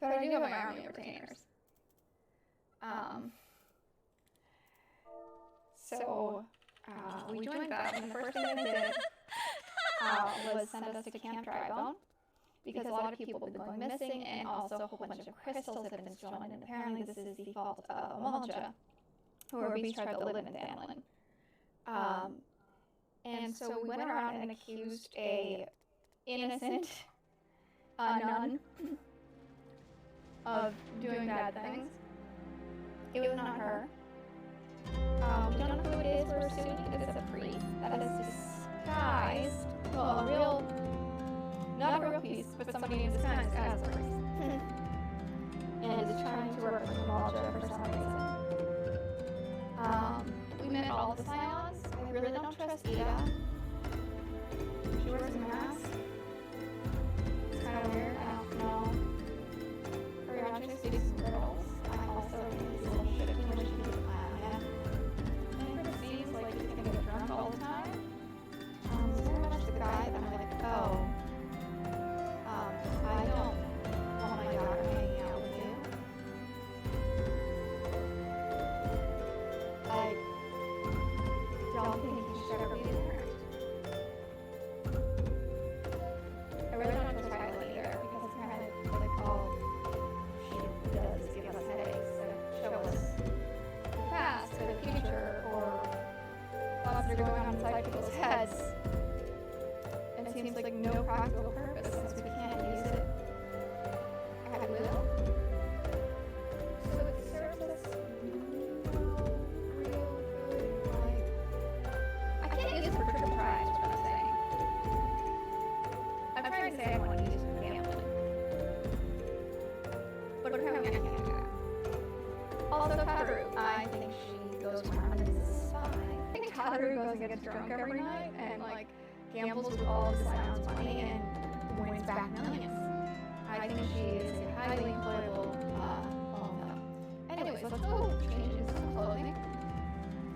But I do have my army of retainers. So we joined them, and the first thing they did was send us to Camp Drybone, because a lot of people have been going missing, and also a whole bunch of crystals have been stolen, and apparently this is the fault of Amalja, who are a beast tribe that live in Danlin. And so we went around and accused a innocent nun of doing bad things. It was not her. We don't know who it is. We're assuming it's a priest that is disguised. Well, not a real priest, but somebody in disguise as a priest. And is trying to work with Amalja for some reason. We met all of the Scions. I really don't trust Ida. She wears a mask. It's kind of weird. I don't know. Her actually speaks some riddles. I also think it's a little shifty when she gets mad. And it seems like he's gonna get drunk all the time. He's very much the guy that I'm like, oh, I don't want my daughter hanging out with you. I don't think he should ever be a parent. I really don't trust Riley either, because apparently, like, all she does is give us headaches and show us the past or the future, or thoughts that are going on inside people's heads. And it seems like no practical purpose, since we can't use it at will. So it serves us no real good, like... I can't use it for triple tries, is what I'm saying. I'm trying to say I want to use it for gambling. But apparently I can't do that. Also, Kataru. I think she goes around as a spy. I think Kataru goes and gets drunk every night and, like, gambles with all of the Scion's money and wins back millions. I think she is a highly employable, anyways, let's go change into some clothing.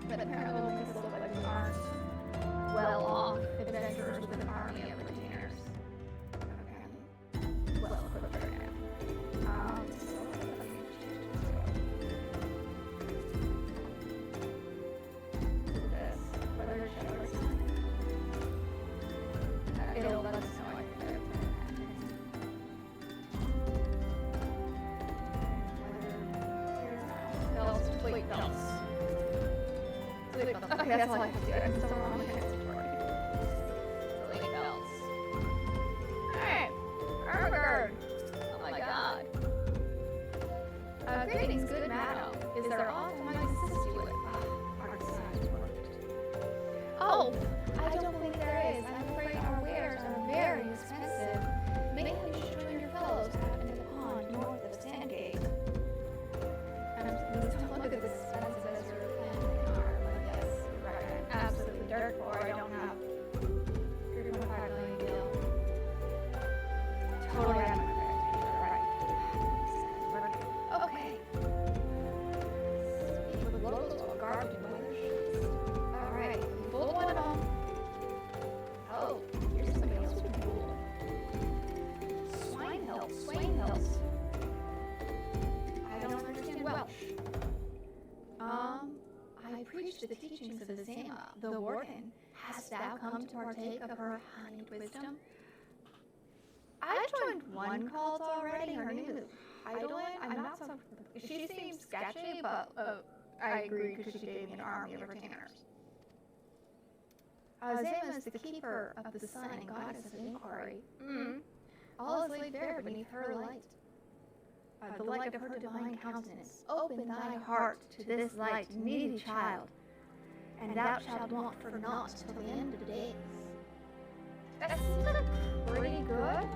But apparently we'll make us look like we aren't well-off adventurers with an army of retainers. Apparently, well-equipped right now. So let me change this. Whether it's shadow or something. It'll let us know, I think, that it's belts, plate belts. Okay, that's all I have to do. I'm still on the next tutorial. Plate belts. Alright. Armor! Oh my god. Greetings, good madam. Is there aught I might assist you with? Our design worked. Oh, I don't think there is. I'm afraid our wares are very expensive. Maybe you should join your fellows out into the pond north of Sandgate. Don't look as expensive as your family are, but yes, you're right. I'm absolutely dirt poor. I don't have 3.5 million gil. Totally out of my credit. You're right. Okay. Speak with locals while guarded in weather sheets. Alright, you pulled one on. Oh, here's somebody else with cool. Swine hills. I don't understand Welsh. I preach the teachings of the Zama, the warden. Hast thou come to partake of her honeyed wisdom? I joined one cult already, her name is Heidelin. I'm not so... She seems sketchy, but I agree because she gave me an army of retainers. Zama is the keeper of the sun and goddess of inquiry. All is laid bare beneath her light. The light of her divine countenance. Open thy heart to this light, needy child, and thou shalt want for naught till the end of days. That seems pretty good.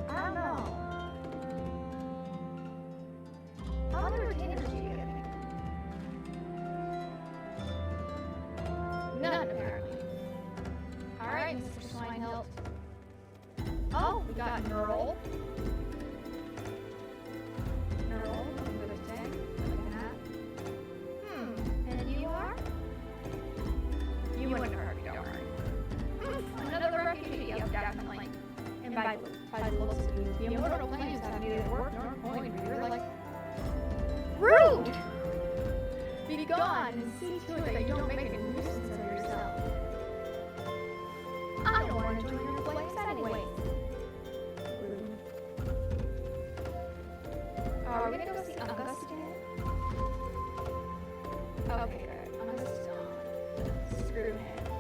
I don't know. How many retainers do you give me? None, apparently. Alright, Mr. Swinehilt. Oh, we got Nerl. Nerl, interesting. Look at that. And you are? You wouldn't hurt me, don't worry. Another refugee, yep, definitely. And by the looks of you, The immortal flames have neither work nor coin for your like. Rude! Be gone and see to it that you don't make a nuisance of yourself. I don't want to join your flames anyways. Rude. Are we gonna go see August again? Okay, good. August is on. Screw him.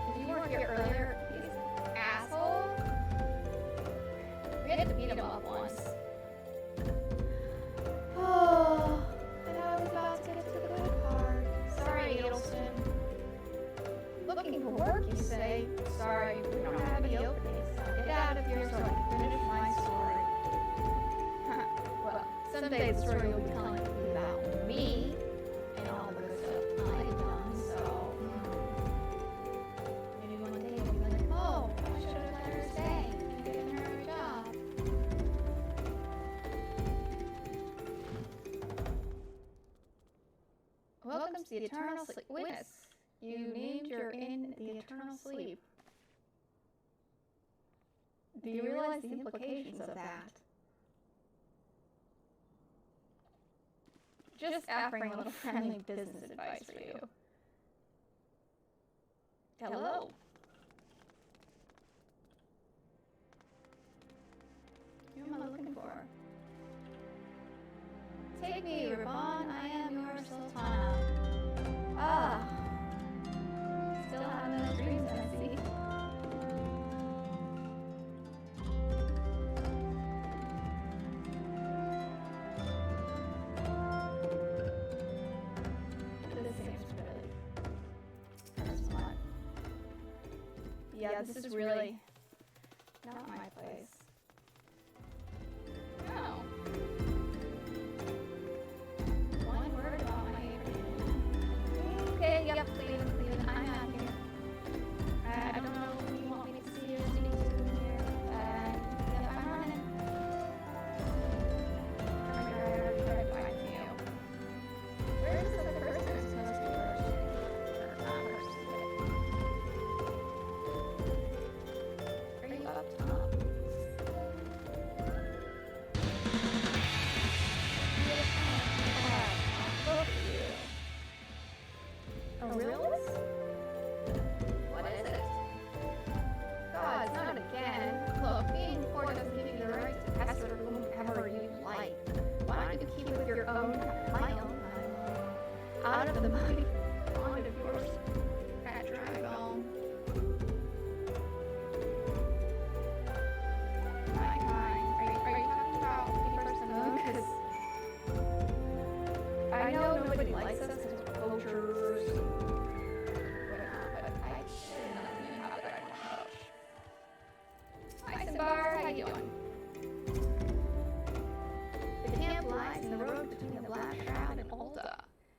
If you weren't here earlier, he's an asshole. We had to beat him up once. Oh, and I was about to get to the good part. Sorry, Edelson. Looking for work, you say? Sorry, we don't have any openings. Get out of here so I can finish my story. Well, someday the story will be telling you about me and all the good stuff I've done, so maybe one day you'll be like, oh, I should have let her stay and given her a job. Welcome to the Eternal Sleep. Witness, you named your inn the Eternal Sleep. Do you realize the implications of that? Just offering a little friendly business advice for you. Hello? Who am I looking for? Take me, Reborn, I am your Sultana. Ah. Still having those dreams, I see. This seems really smart. Yeah, this is really not my place. No. One word about my neighborhood. Okay, yep, Cleveland, I'm out here. I don't know if you want me to see or speak to in here. Yep, I'm running. I'm gonna try to you. Where's the person who's supposed to be first? Or not first today? Are you up top? Look at you. A realist? What is it? God, not again. Look, being poor doesn't give you the right to pester whomever you like. Why don't you keep with your own, my own, out of the mighty pond of yours at dry bone. My kind. Are you talking about me first and moon? Because I know nobody likes us as poachers. But I should not be how that I Hi, Simbar. How you doing? The camp lies in the road between the Black Shroud and Ulta.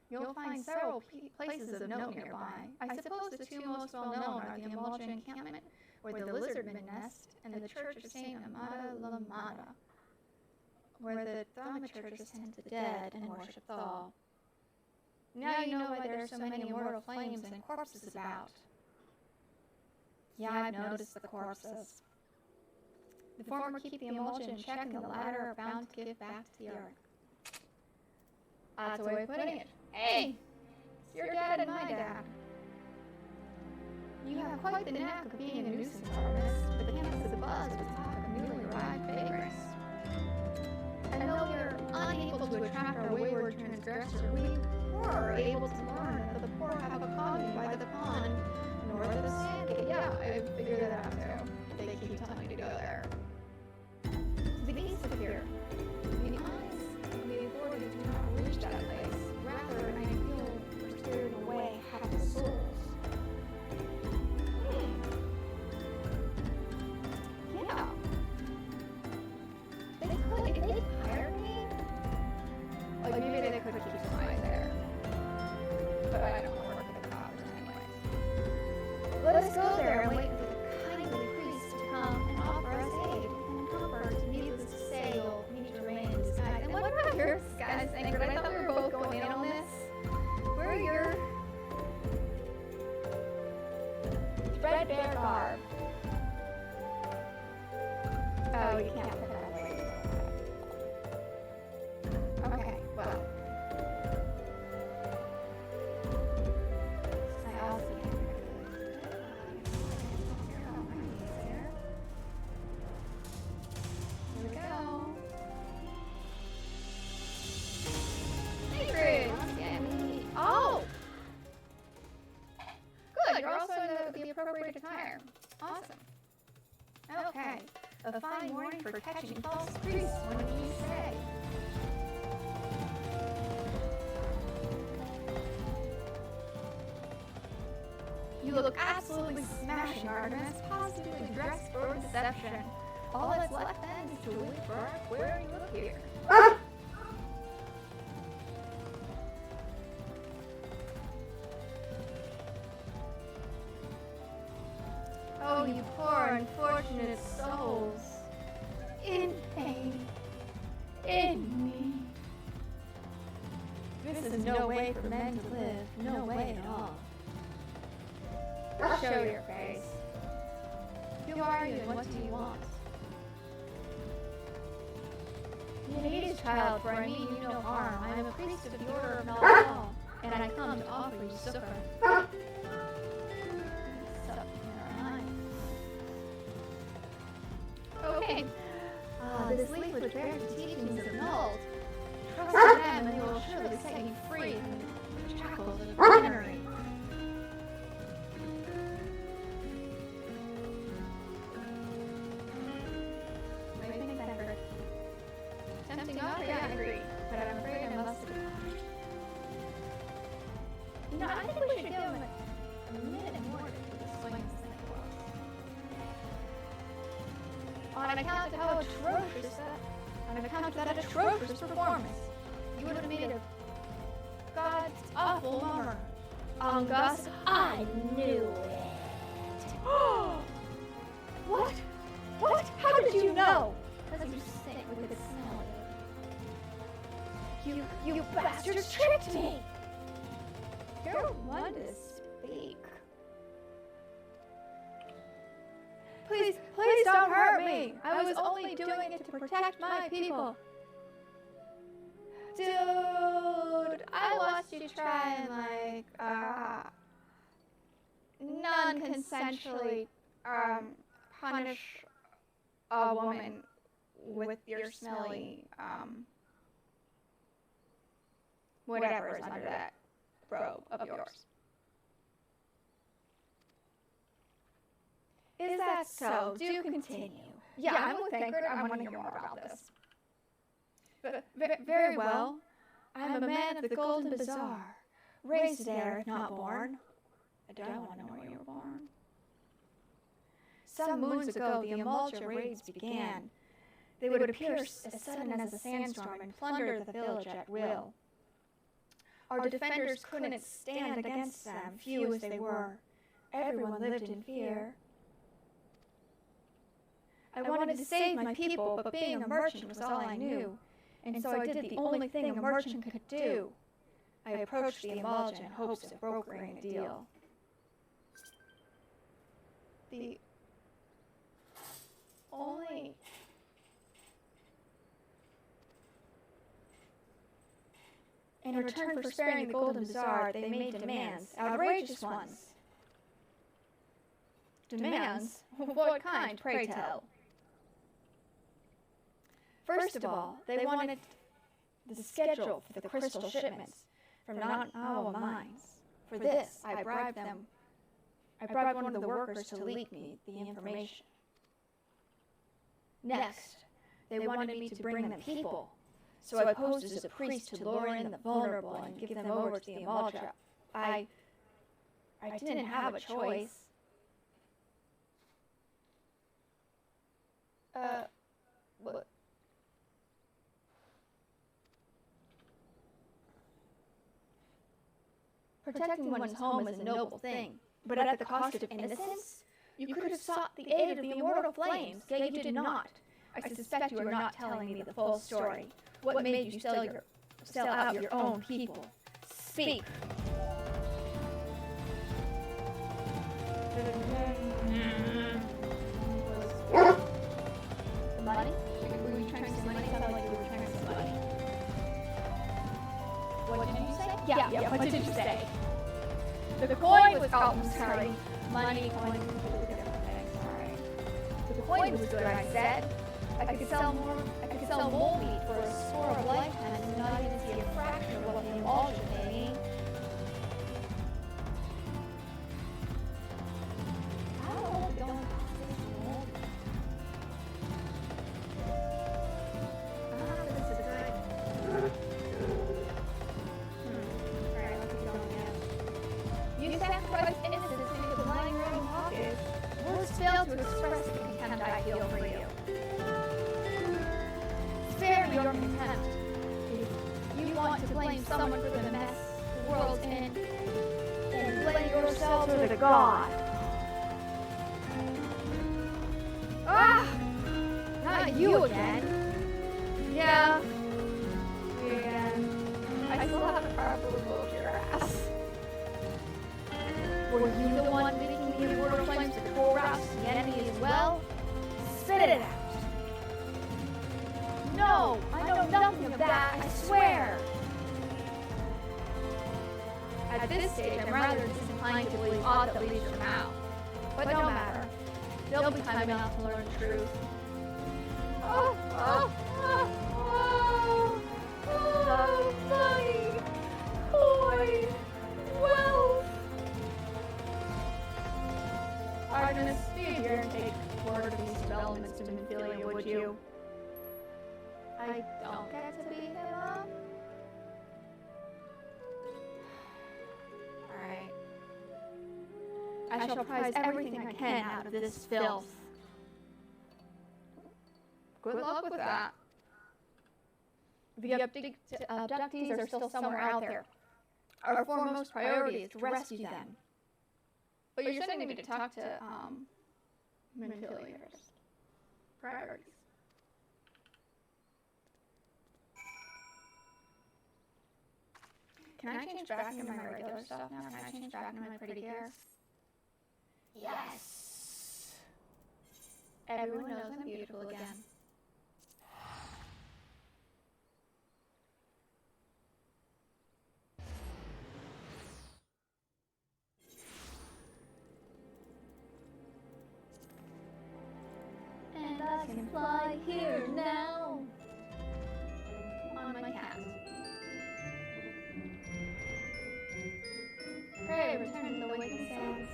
You'll find several places of note nearby. I suppose the two most well-known are the Emulsion encampment, where the lizardmen nest, and the Church of St. Amata La Mata, where the thaumaturges tend the dead and worship Thal. Now you know why there are so many immortal flames and corpses about. Yeah, I've noticed the corpses. The former keep the emulsion in check, and the latter are bound to give back to the earth. That's a way of putting it. Hey! It's your dad and my dad. You have quite the knack of being a nuisance, Artemis. The campus is abuzz with talk of newly arrived vagrants. And though you're unable to attract our wayward transgressor, we were able to learn that the poor have a colony by the pond, north of the Sandgate. Yeah, I figured that out too. They keep telling me to go there. To the east of here, the eyes of the authorities do not reach that place. Rather, I feel we're steering away half the souls. Yeah. They could, if they hired me, like maybe they could keep some eyes there. But I don't want to work with the cops anyways. Let us go there and wait for the kindly priest to come and offer us aid and comfort. Needless to say, you'll need to remain in disguise. And what about your disguise, Ingrid? I thought we were both going in on this. Where are your threadbare garb? Oh, you can't put that away. A fine warning for catching false priests, what do you say? You look absolutely smashing, Artemis, positively dressed for deception. All that's left then is to wait for our query to appear. Oh, you poor unfortunate souls. In pain. In need. This is no way for men to live. No way at all. Show your face. Who are you and what do you want? Hades, child, for I mean you no harm. I am a priest of the order of Nalal, and I come to offer you succor. Okay. This leaflet bears the teachings of Nald. Trust in them and they will surely set you free from the shackles of venery. I think that hurt. Tempting offer, I agree, but I'm afraid I must decline. You know, I think we should give him a minute more to the swings than it was. On account of how atrocious that atrocious performance, you would have made a god's awful murmur. Gus, I knew it. What? What? How did you know? Because you stink with the smell of it. You bastards tricked me! You're one to speak. Please don't hurt me! I was only doing it to protect my people. Dude, I watched you try and non-consensually punish a woman with your smelly whatever is under that robe of yours. Is that so? Do continue. Yeah, I'm with Tancred. I want to hear more about this. But very well. I'm a man of the Golden Bazaar, raised there if not born. I don't want to know where you were born. Some moons ago, the Amalja raids began. They would appear as sudden as a sandstorm and plunder the village at will. Our defenders couldn't stand against them, few as they were. Everyone lived in fear. I wanted to save my people, but being a merchant was all I knew, and so I did the only thing a merchant could do. I approached the Amalja in hopes of brokering a deal. The only... In return for sparing the Golden Bazaar, they made demands, outrageous ones. Demands? What kind, pray tell? First of all, they wanted the schedule for the crystal shipments from non-Awa mines. For this, I bribed them. I bribed one of the workers to leak me the information. Next, they wanted me to bring them people. So I posed as a priest to lure in the vulnerable and give them over to the Amalja. I didn't have a choice. What? Protecting one's home is a noble thing, but at the cost of innocence? You could have sought the aid of the immortal flames, yet you did not. I suspect you are not telling me the full story. What made you sell out your own people? Speak! The money? Were you trying to steal money? It sounded like you were trying to steal money. What did you say? Yeah, what did you say? The coin was... Oh, I'm sorry. Money, coin, completely different things, sorry. The coin was good, I said. I could sell mole meat for a score of lifetimes and not even see a fraction of what the Amalja pay me. I don't know, don't contempt. If you want to blame someone for the mess the world's in, then blame yourself or the god. Ah! Not you again. Yeah. I still haven't properly whooped your ass. Were you the one making the immortal flames to pour out the enemy as well? Spit it out. No, I know nothing of that, I swear. At this stage, I'm rather disinclined to believe aught that leaves your mouth. But no matter. There'll be time enough to learn the truth. Money, coin, wealth. Artemis, be here and take word of these developments to Minfilia, would you? I don't get to beat him up? Alright. I shall prize everything I can out of this filth. Good luck with that. The abductees are still somewhere out there. Our foremost priority is to rescue them. But you're sending me to talk to, Minfilia first. Priorities. Can I change back into my regular stuff now? Can I change back into my pretty gear? Yes! Everyone knows I'm beautiful again. And I can fly here now on my cat. Pray, return to the waking sands.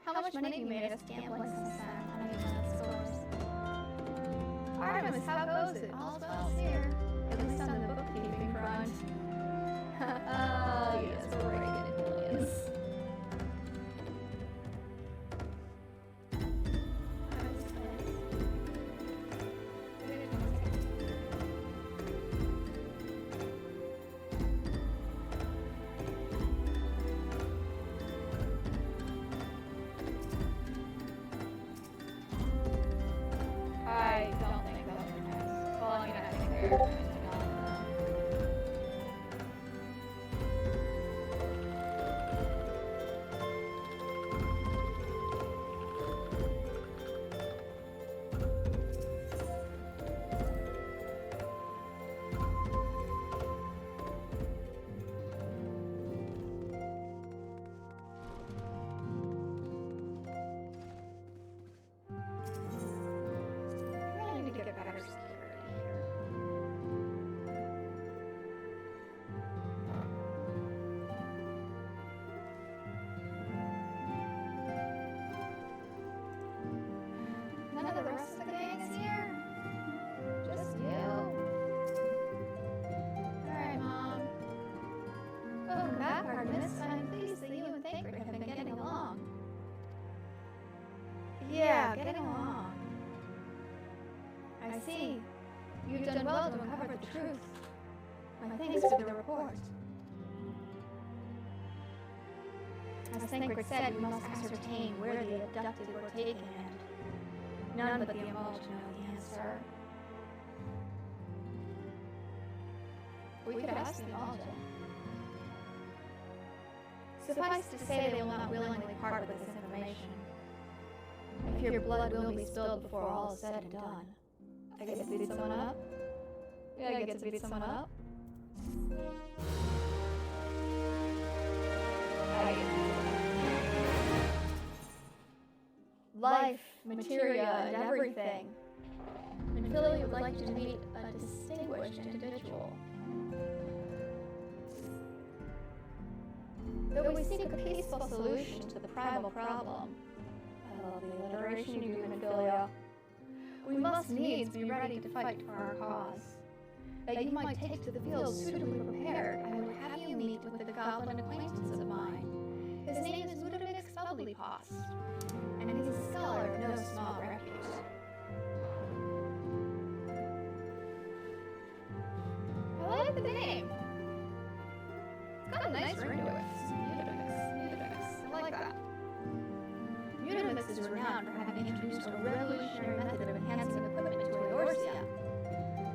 How much money you made us gambling since then? I don't even know the scores. Artemis, how goes it? All's well here. At least on the bookkeeping front. Oh, yes, we're raking in millions. Yeah, getting along. I see. You've done well to uncover the truth. My thanks for the report. As Thancred said, we must ascertain where the abducted were taken, and none but the involved know the answer. We could ask the involved. Suffice to say, they will not willingly part with this information. I fear blood will be spilled before all is said and done. I get to beat someone up? Yeah, I get to beat someone up? I get to beat someone up. Life materia, and everything. And Philly would like to meet a distinguished individual. Though we seek a peaceful solution to the primal problem, I love the alliteration, you Philia, we must needs be ready to fight for our cause. That you might take to the field suitably prepared, I would have you meet with a goblin acquaintance of mine. His name is Vtuber Avatars, and he's a scholar of no small repute. I like the name. It's got a nice ring to it. Mutamus. I like that. Mutamus is renowned for having introduced a revolutionary method of enhancing equipment to Eorsia.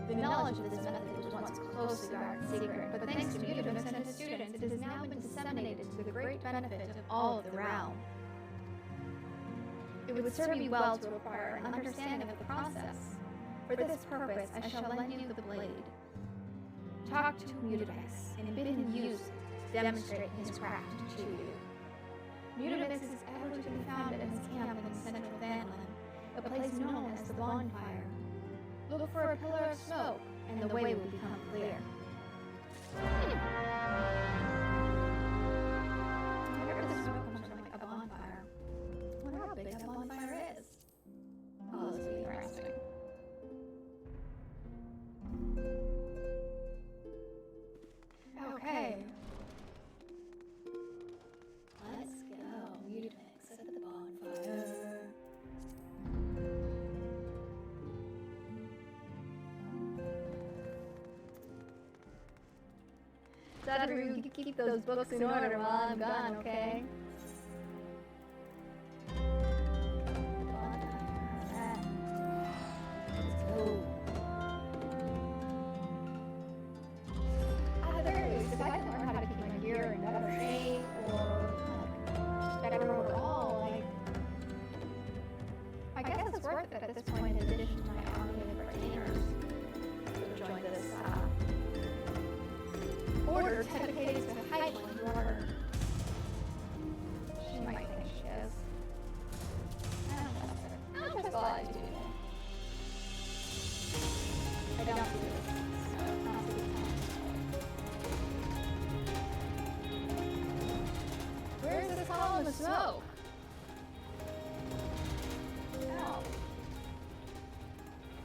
The knowledge of this method was once closely guarded secret, but thanks to Mutamus and his students, it has now been disseminated to the great benefit of all of the realm. It would serve you well to acquire an understanding of the process. For this purpose, I shall lend you the blade. Talk to Mutamus and bid him use it to demonstrate his craft to you. Mutamus is ever to be found at his camp in central Vanland, a place known as the Bonfire. Look for a pillar of smoke, and the way will become clear. I heard the smoke comes from like a bonfire. I wonder how big that bonfire is. Oh, this will be interesting. Okay. Let's go. Mutamus at the bonfire. Dad, you can keep those books in order while I'm gone, okay? Let's go. At the very least, if I can learn how to keep my gear in better shape or better overall, like, I guess it's worth it at this point in addition to my army of retainers to join this order dedicated to Highland order. She might think she is. I don't trust her. I don't trust a lot of people. I don't do this. Not to be Where's this column of smoke? No.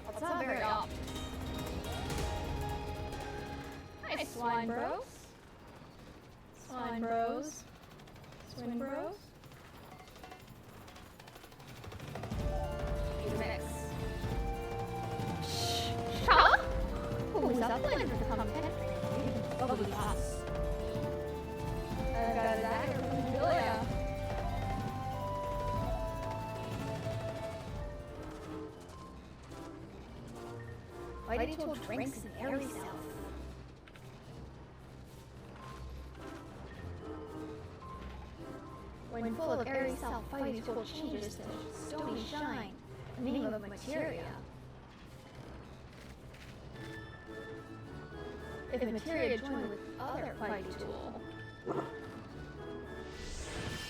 That's not very obvious. Hi, swine bros. Swine bros. Swine bros. Mix. Shh. Who's up there for the pumpkin? Bubbly boss. I got a dagger from Julia. Why did you drinks in airy self? When full of airy self, fighting tool changes to stony shine, a name of materia. If materia join with other fighty tool,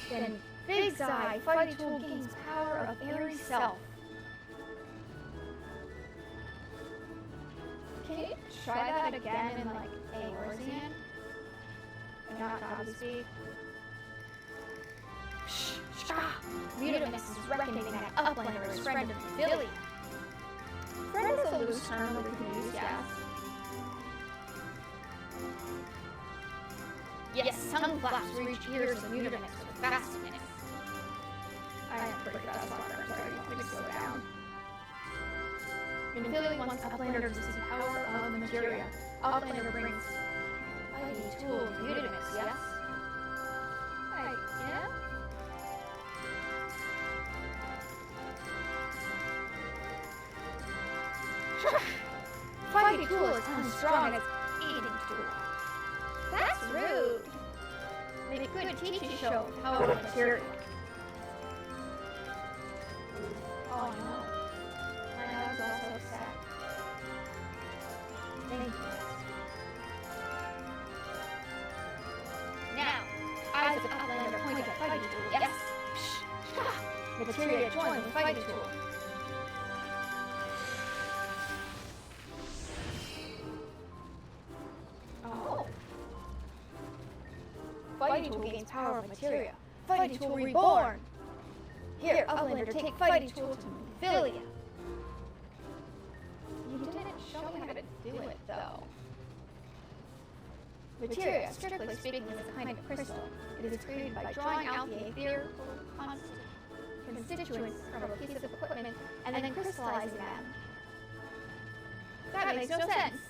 then Big Eye fighty tool gains power of airy self. Can you try that again in like Eorzean? Not God's speak. Mutamus is reckoning that Uplander is friend of Billy. Friend is a loose term that we can use, yes, tongue flaps reach ears of Mutamus with fastness. I am pretty fast talker, sorry, you want me to slow down. When Billy wants Uplander to see power of the materia, Uplander brings a tool of Mutamus, yes? Yeah? Fighting tool is unstrong as eating tool. That's rude. Maybe could teach you show power of materia. Oh no. My nose is also upset. Thank you. Now, eyes of Uplander point at fighting tool. Yes. Materia joins the fighting tool. Oh. Fighting tool gains power of materia. Fighting tool reborn. Here, Uplander, take fighting tool to Philia. You didn't show me how to do it, though. Materia, strictly speaking, is a kind of crystal. It is created by drawing out the ethereal constituents from a piece of equipment and then crystallizing them. That makes no sense.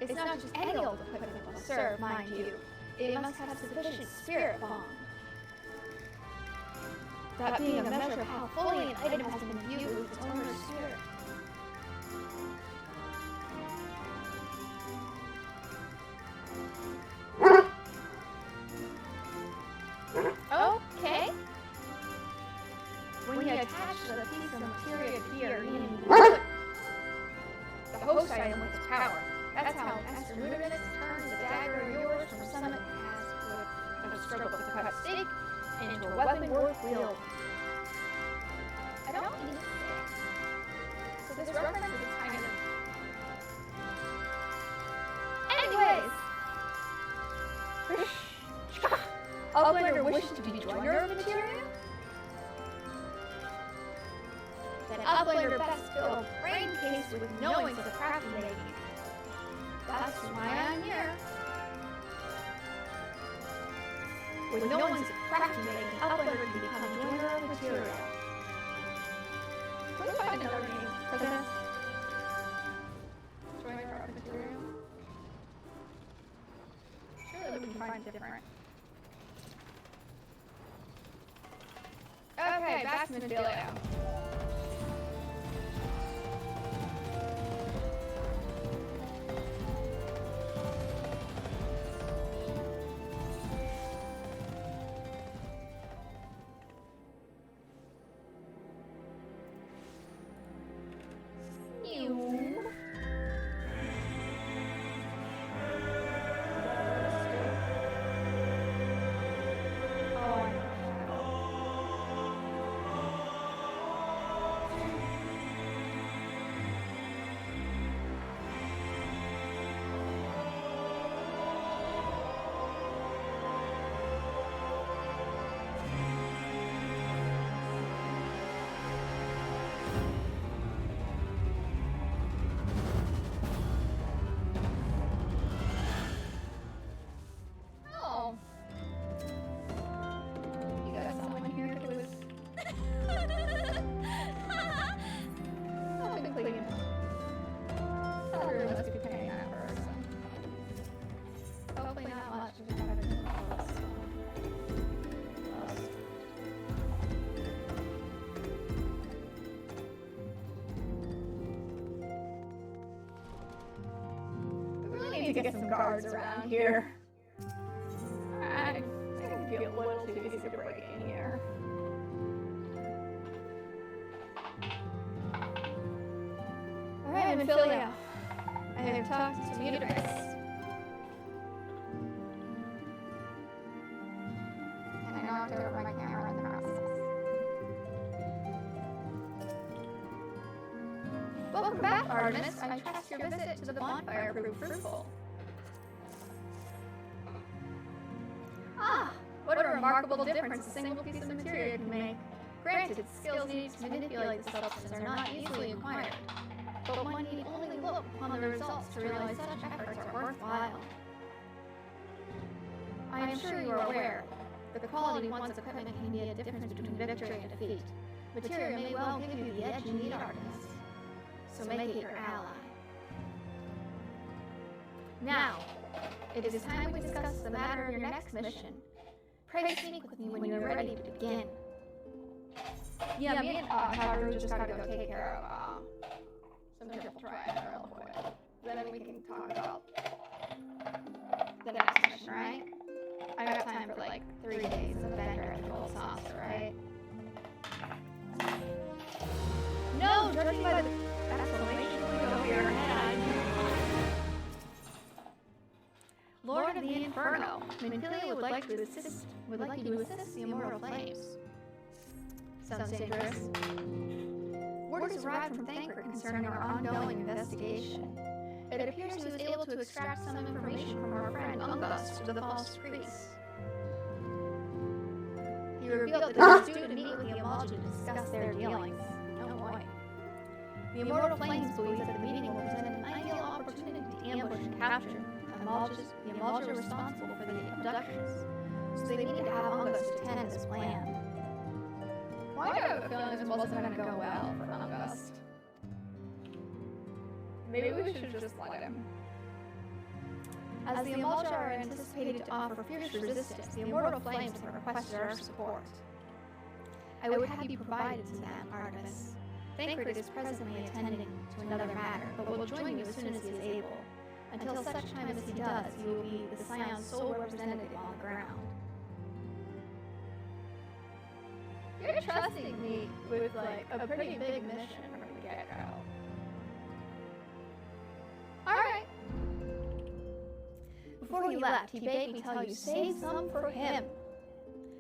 It's not just any old equipment that will serve, mind you. It must have sufficient spirit bond. That being a measure of how fully an item has been imbued with its owner's spirit. Okay. When you attach the piece of materia here, meaning the host item with its power. That's how Master Luminous turns the dagger of yours from something that has to struggle to cut a stake into a weapon worth wielding. I don't need to say. So this reference is kind of... Anyways! Uplander wishes to be joiner of materia? Then Uplander best fill a brain case with knowings of crafting making. That's why I'm here. With knowings of crafting making, Uplander can become a joiner of materia. Can we find another name for this? Joiner of material? Surely we can find different. Okay, back to Nephilia. To get some guards around here. I feel a little too easy to break in here. Alright, Nephilia. I have talked to Mutamus. And I knocked over my camera in the process. Welcome back, Artemis. I trust your visit to the bonfire proved fruitful. Ah, what a remarkable difference a single piece of material can make. Granted, skills needed to manipulate the substance are not easily acquired, but one need only look upon the results to realize such efforts are worthwhile. I am sure you are aware that the quality of one's equipment can be a difference between victory and defeat. Materia may well give you the edge you need, Artemis, so make it your ally. Now, it is time we discuss the matter of your next mission. Pray speak with me when you are ready to begin. Yeah, me and Haru just gotta go take care of some triple triad real quick. Then we can talk about the next mission, right? I got time for like 3 days of Bender and the whole saucer, right? No, judging by the exclamation point over your head, Lord of the Inferno. Minfilia would like you to assist the Immortal Flames. Sounds dangerous. Word has arrived from Thancred concerning our ongoing investigation. It appears he was able to extract some information from our friend Ungust, the false priest. He revealed that it was due to meet with the Immortal to discuss their dealings. Oh boy. The Immortal Flames believe that the meeting will present an ideal opportunity to ambush and capture the Immortal responsible for the abductions, so they need to have Ungust attend this plan. Well, I have a feeling this wasn't going to go well for Ungust. Maybe we should just let him. As the Immortal are anticipated to offer fierce resistance, the Immortal Flames have requested our support. I would have you provided to them, Artemis. Thancred is presently attending to another matter, but will join you as soon as he is able. Until such time as he does, you will be the Scion's sole representative on the ground. You're trusting me with, like, a pretty big mission from the get-go. Alright. Before he left, he bade me tell you, save some for him.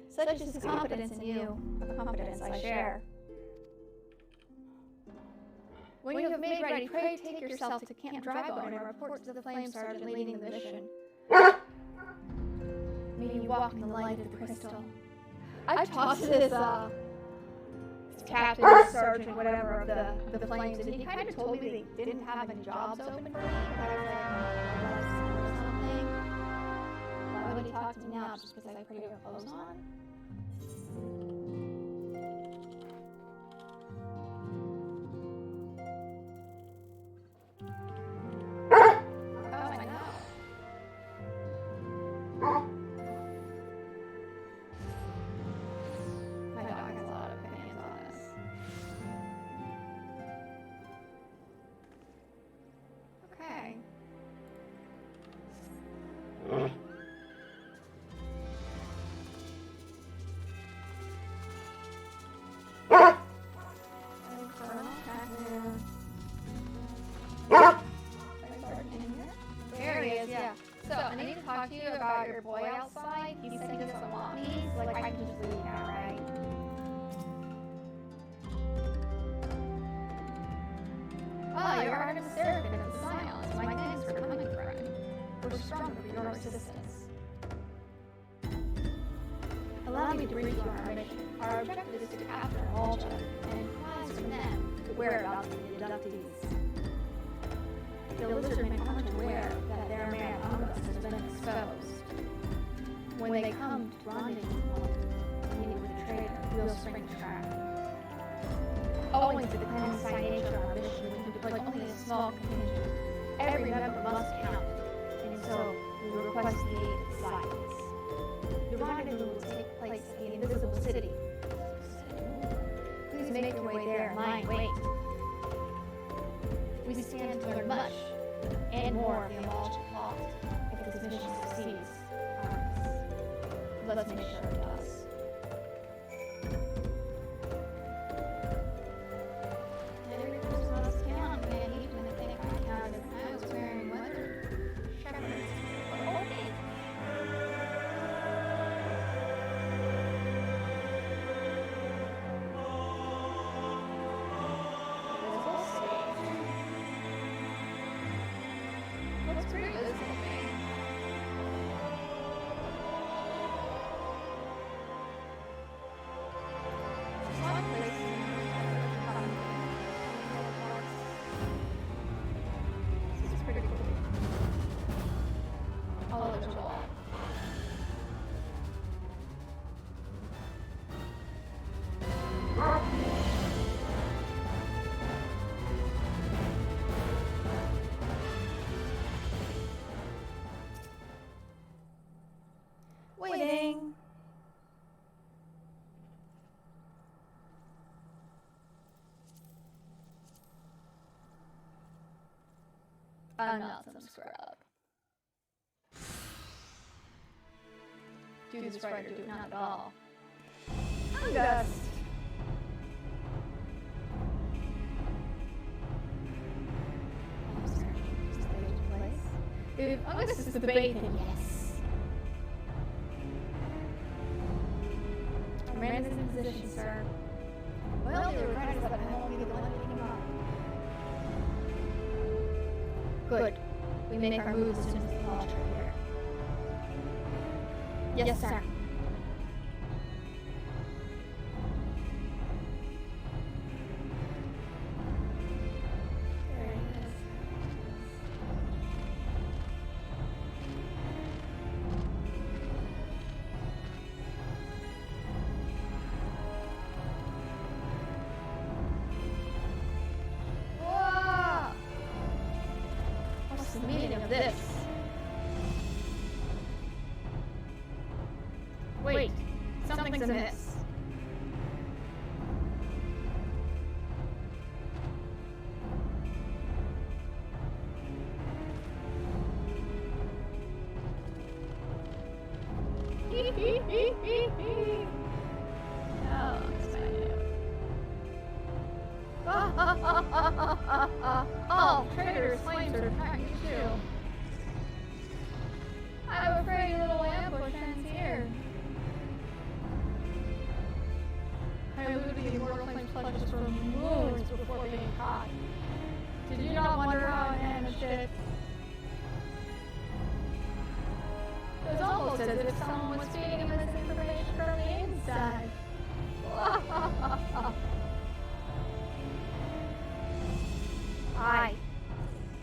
Such is his confidence in you, a confidence I share. When you have made ready, pray take yourself to Camp Drybone and report to the Flame Sergeant leading the mission. May you walk in the light of the crystal. I've talked to this captain, sergeant, whatever, of the Flames, and he kind of told me they didn't have any jobs open for me, but I was like, or something. Why would he talk to me now just because I have prettier clothes on? To you about your boy outside. He said he doesn't want me, so like I can just leave now, right? Oh, you're Artemis Seraphim of the Scions. My thanks for coming, friend. We're stronger for your assistance. Allow me to brief you on our mission. Our objective is to capture Malta and prize from them the whereabouts of the abductees. The lizardmen aren't aware that their man Ungust has been exposed. When they come to rendezvous meeting with the traitor, we'll spring trap. Owing to the clandestine nature of our mission, we can deploy only a small contingent. Every member must count, and so we request the aid of silence. The rendezvous will take place at the Invisible City. Please make your way there and lie in wait. We stand to learn much, and more of the Immortal plot, if this mission succeeds. Let's make sure it does. Every person must count, and even if they can't count, if I was wearing weather shepherds. Okay. Looks pretty visible to me. This is pretty cool. All over the wall. Waiting. I'm not some scrub. Do this right or do it not at all. Ungust. If Ungust is the bait, then yes. Brandon's in position, sir. Well, the regret is that I won't be the one picking him up. Good. We make our moves as soon as the launcher here. Yes, sir. There he is. Whoa! What's the meaning of this? Wait, something's amiss. Oh, that's my new. Oh, traitor's flames are attacking you too. I'm afraid a little ambush ends here. I eluded the immortal flame's clutches for moons before being caught. Did you not wonder how I managed it? It was almost as if someone was feeding him this information from the inside.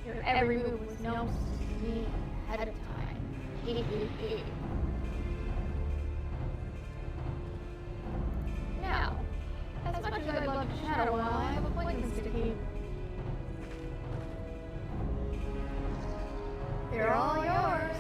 Your every move was known to me ahead of time. Now, as much as I'd love to chat a while, I have appointments to keep. They're all yours.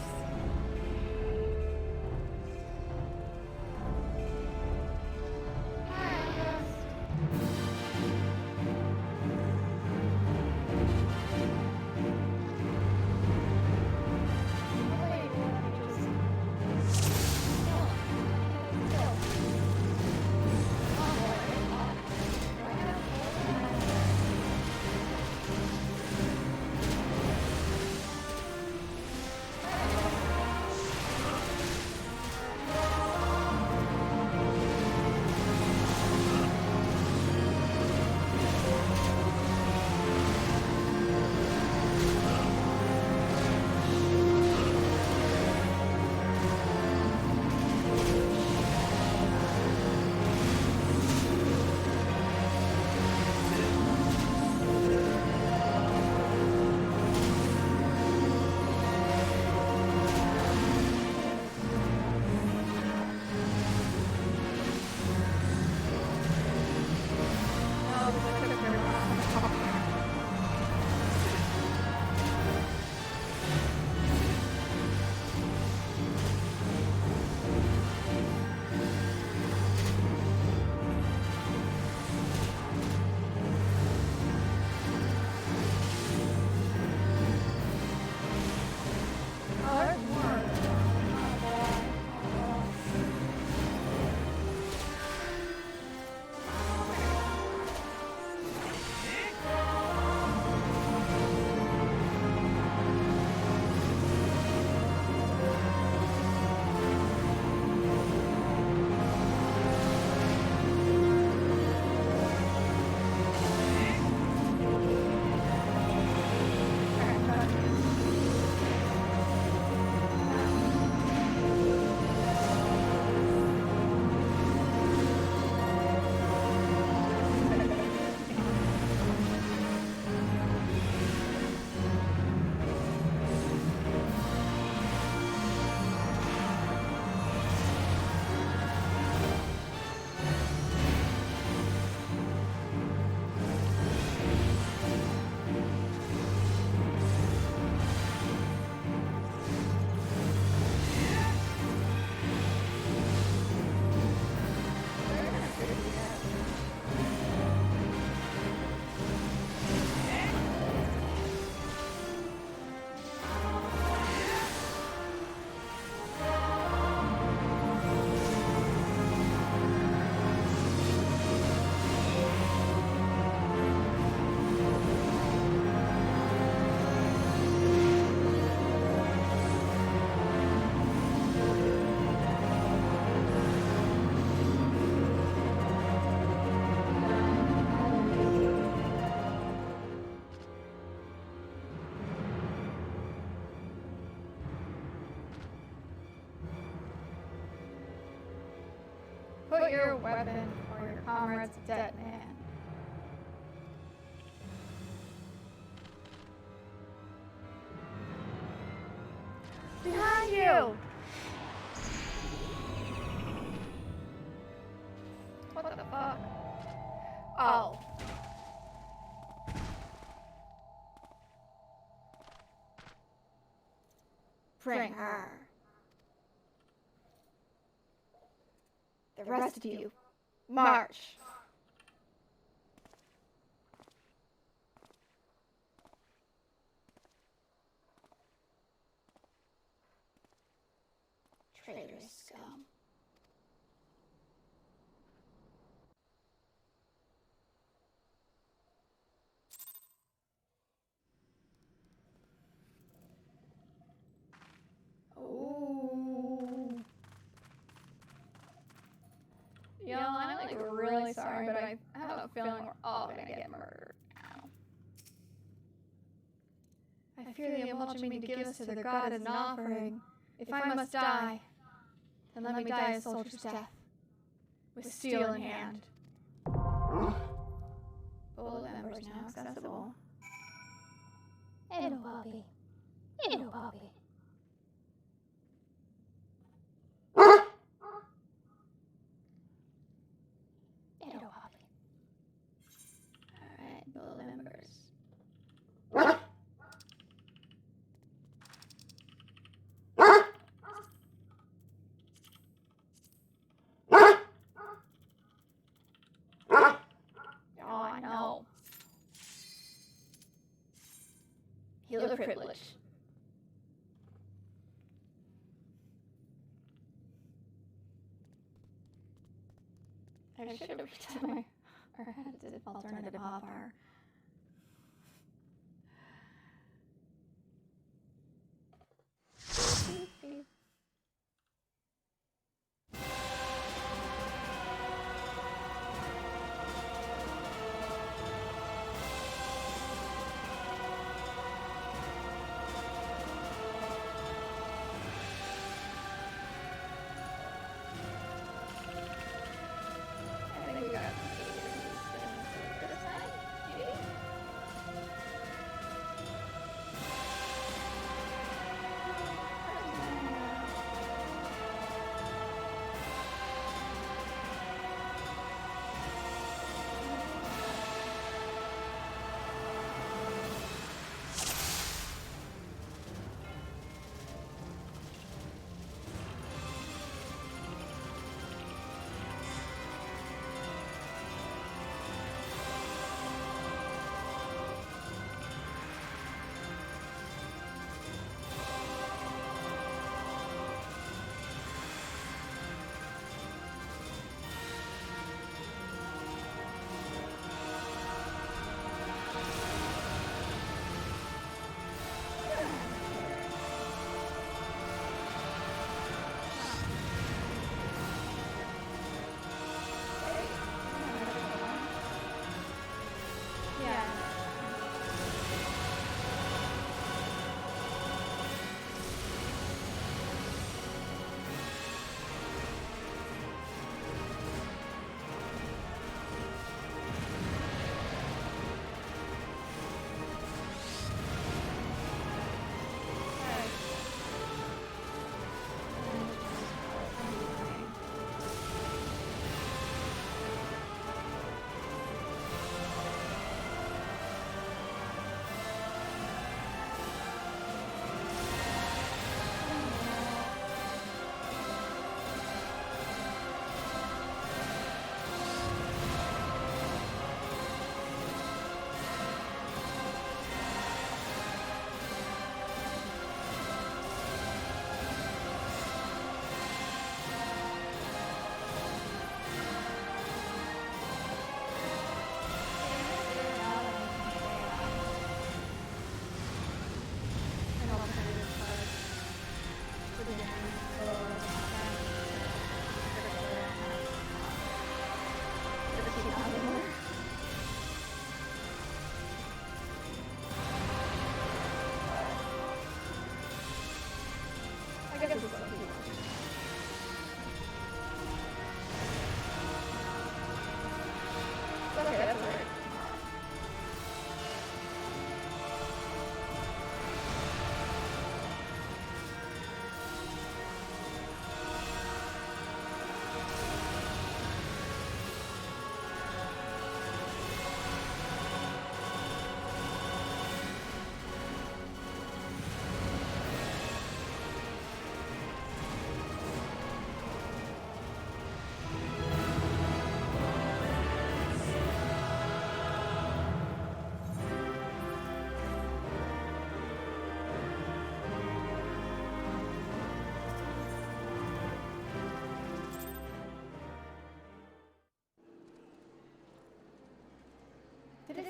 put your weapon or your comrade's dead man. Behind you! What the fuck? Oh. Bring her. The rest of you, march. Traitorous scum. Oh. You know, I'm like really sorry, but I have a feeling we're all gonna get murdered now. I fear they have wanted me to give this to their god as an offering. If I must die, then let me die a soldier's death, with steel in hand. Full members now accessible. Hello, Bobby. Hello, Bobby. Hello, Bobby. Alright, full members. Oh, I know. Healer privilege. I should have pretended my or had alternative hotbar. I think we got 8 this time, maybe?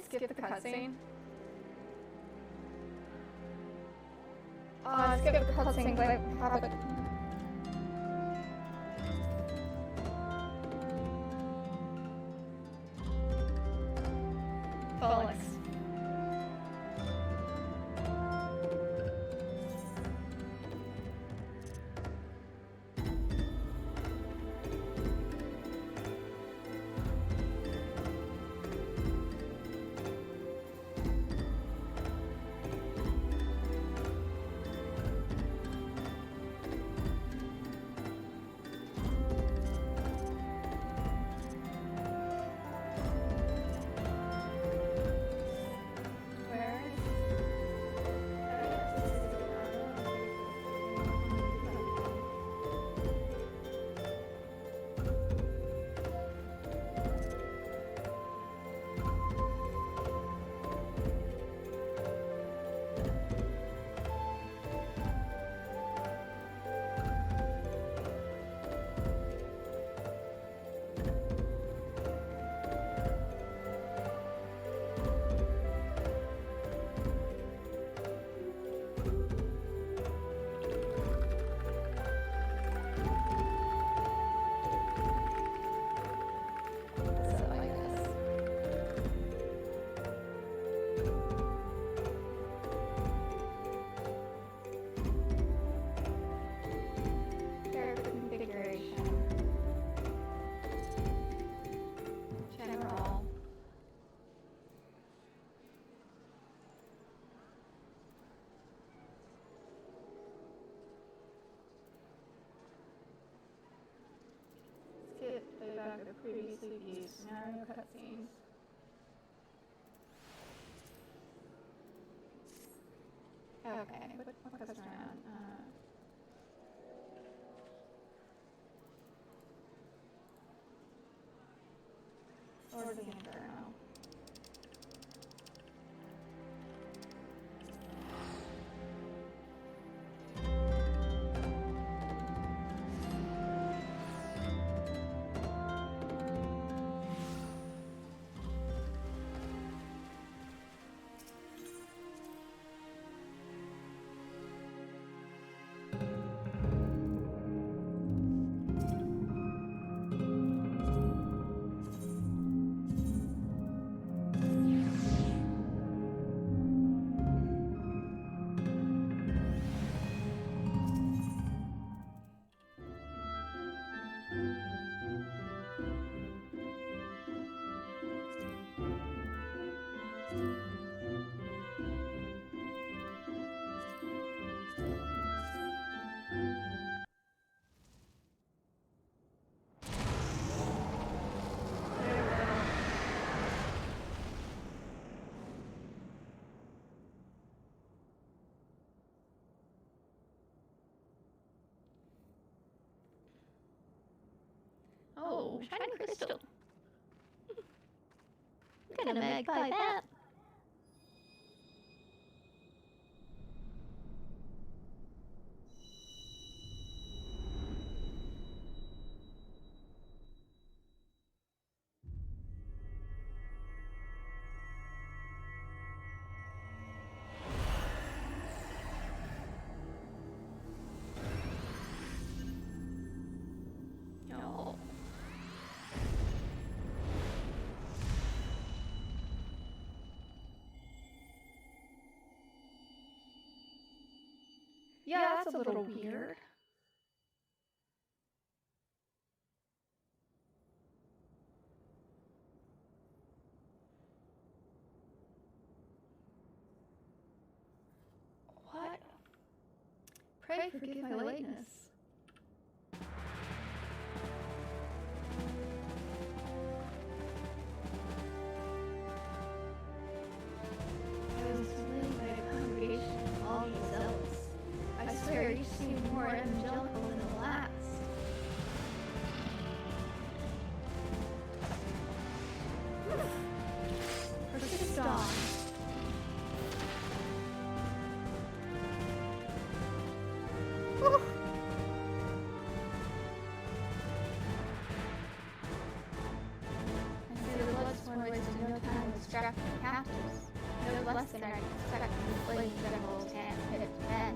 skip the cutscene? Skip the cutscene, but I have it. Felix. Playback of previously viewed scenario cutscenes. Okay, what cutscene on? Sword of the Inferno. Oh, shiny crystal. I'm gonna magpie that. No. Yeah, that's a little weird. What? Pray forgive my lateness. I was slain by a congregation of all these elves. I swear each seemed more evangelical than the last. Persist on. drafted captives, no less than I expect from enslaved generals and picked men.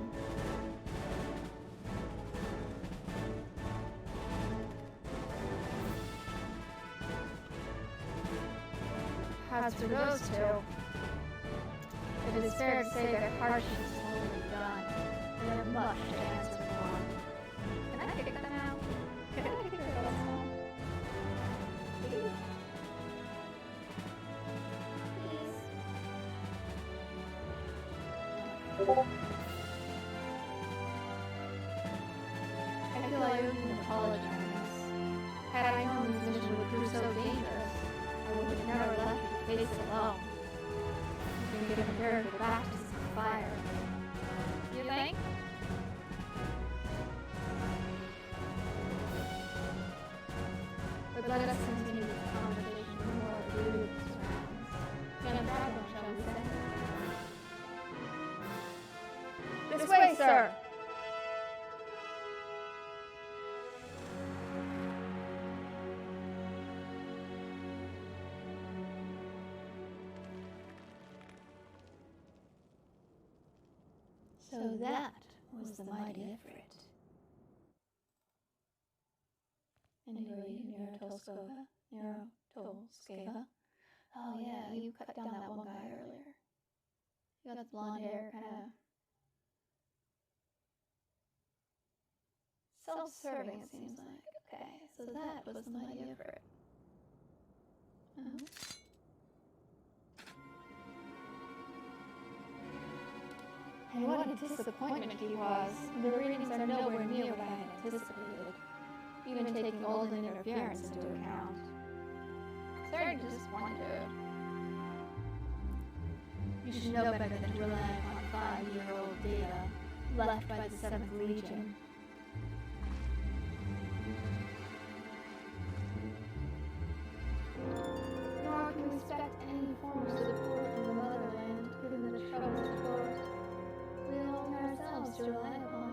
As for those two, it is fair to say their harshness is wholly done. They have much to answer for. Can I kick them out? Can I kick them out? Please? I feel I owe you an apology on this. Had I known this mission would prove so dangerous, I would have never left you to face it alone. You can give a character back to some fire. You think? But let us continue the conversation more with and a problem, shall we say? This way, sir! So that was the mighty Ifrit. And who are you, Narotolskava? Oh yeah, you cut down that one guy earlier. You got the blonde hair, kinda self-serving, it seems like. Okay, so that was the mighty Ifrit. And what a disappointment he was. The readings are nowhere near what I had anticipated, even taking Golden interference into account. Starting to disappointed. You should know better than to rely upon 5-year-old data left by the 7th Legion. Nor can we expect any form of support from the motherland, given the troubles at court. We own ourselves to rely upon.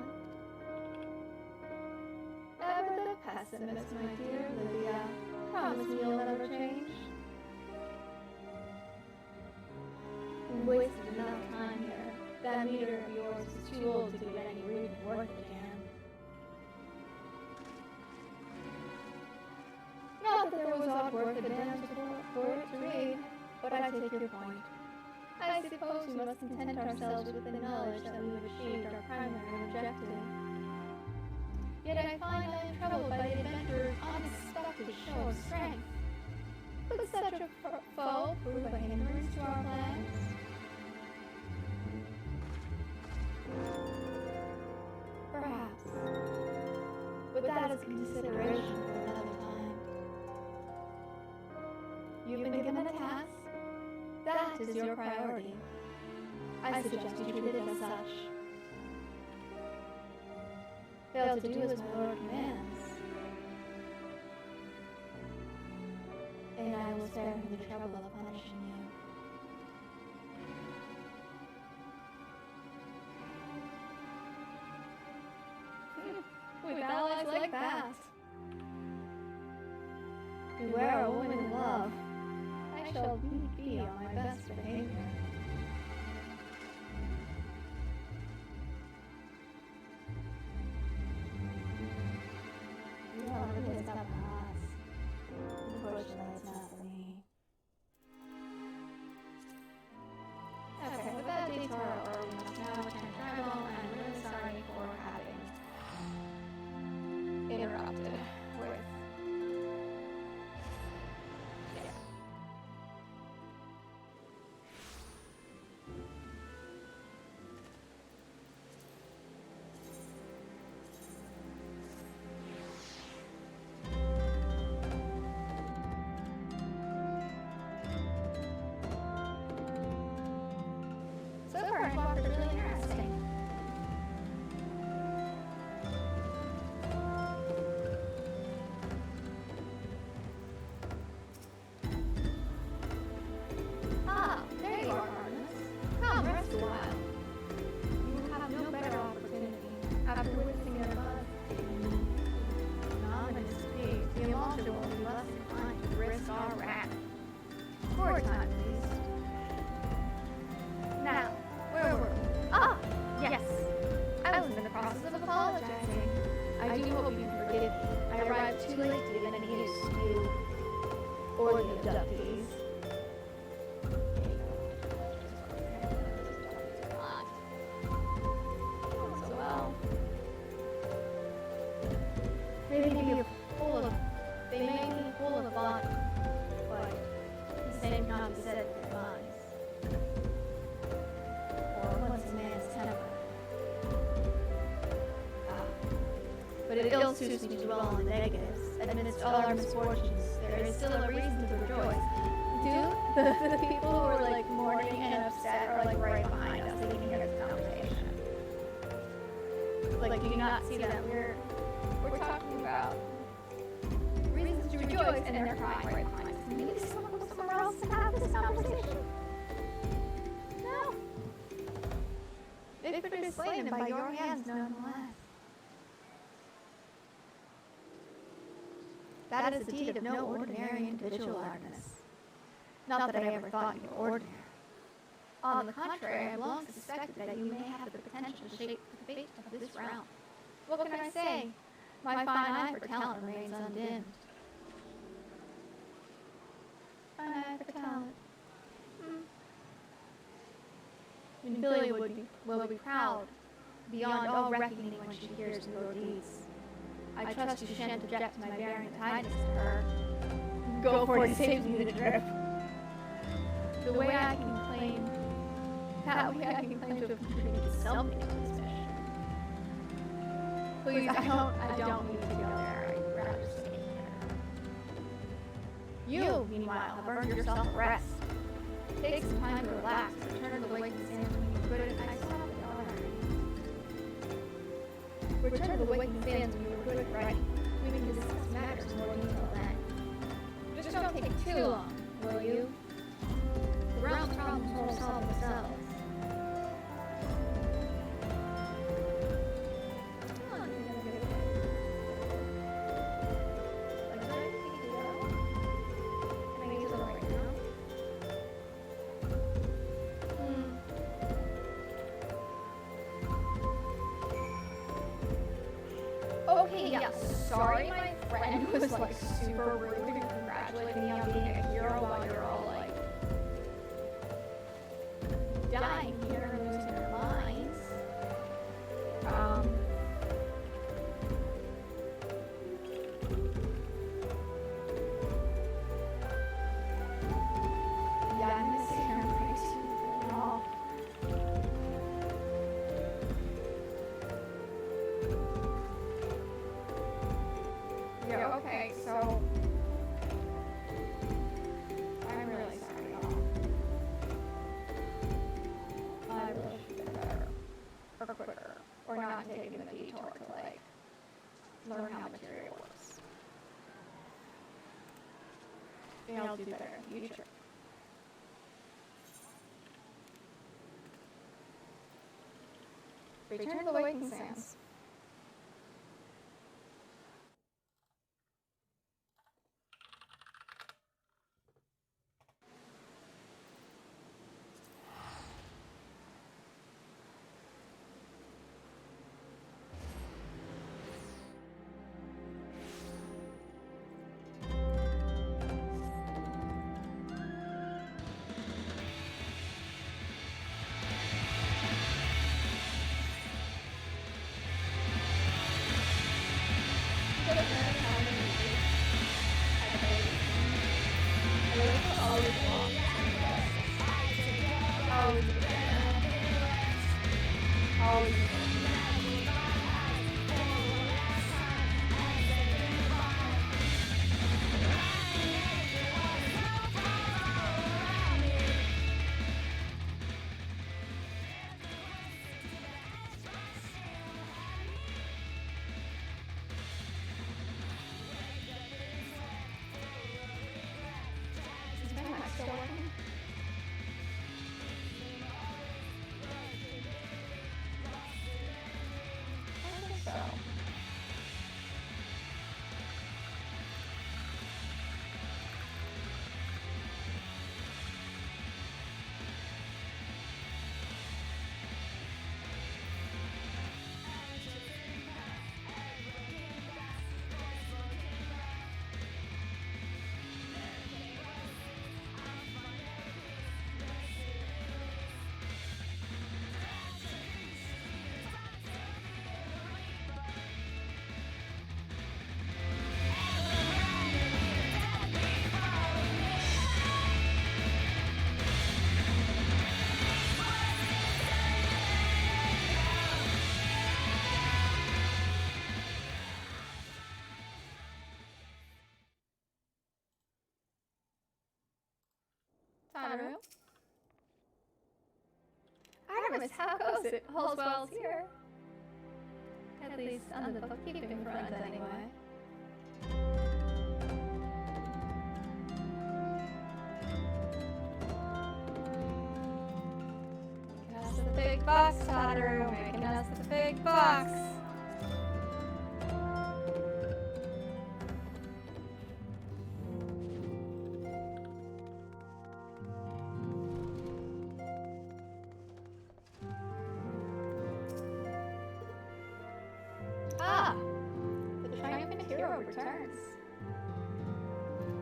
Ever the pessimist, my dear Lydia. Promise me you'll never change. We've wasted enough time here. That meter of yours is too old to do any reading worth a damn. Not that there was aught worth a damn for it to read, but I take your point. I suppose we must content ourselves with the knowledge that we have achieved our primary objective. Yet I find I am troubled by the adventurer's unexpected show of strength. Could such a foe prove a hindrance to our plans? Perhaps. But that is consideration for another time. You've been given a task. That is your priority. I suggest you treat it as such. Fail to do as my lord commands, and I will spare him the trouble of punishing you. With allies like that. Beware a woman in love. I shall be on my best behavior. You don't really stop the house. Unfortunately, it's not for me. Okay, with that detour, we must now return tribal, and I'm really sorry for having interrupted with... So far, Endwalker is really interesting. Ah, there you are, Artemis. Come, rest a while. You will have no better opportunity after witnessing their blood. Anonymous speed, the Immortal will be less inclined to risk our wrath. For a time, at least. or the abductees. So well, they may be full of body, but the same cannot be said of their minds, or once a man's temper. But it ill suits me to dwell on the negatives. Amidst all our misfortunes, there is still a reason to rejoice. Do the people who are like mourning and upset are like right behind us? They can hear this conversation. Like, do you not see that we're talking about reasons to rejoice, and they're crying right behind us? Maybe someone will go somewhere else to have this conversation. No. They've been slain and by your hands, nonetheless. That is a deed of no ordinary individual, Artemis. Not that I ever thought you were ordinary. On the contrary, I have long suspected that you may have the potential to shape the fate of this realm. What can I say? My fine eye for talent remains undimmed. Fine eye for talent. Ophelia will be proud, beyond all reckoning when she hears your deeds. I trust you shan't object to my bearing tidings to her. Go for it, saves me the trip. The way I can claim to have contributed something to this mission. Please, I don't need to go there. I'd rather stay here. You, meanwhile, have earned yourself a rest. Take some time to relax, return to the lake and sands when you could, and I saw the daughter. Return to the waking sands when you were good and ready. We can discuss matters in more detail then. Just don't take too long, will you? The realm's problems won't solve themselves. Okay, yeah, sorry my friend was like super rude and congratulating me on being a hero while you're all like dying here and losing their minds. Yeah, I'm gonna sit here and praise you and all. Yeah, okay, so I'm really sorry, y'all. I really should have been better, or quicker, or not taking the detour to like learn how material works. Maybe I'll do better in the future. Return to the waking sands. Sadaru. Artemis, how goes it? All's well here. At least on the bookkeeping front, anyway. Making us the big bucks, Sadaru. Making us the big bucks. The triumphant hero returns.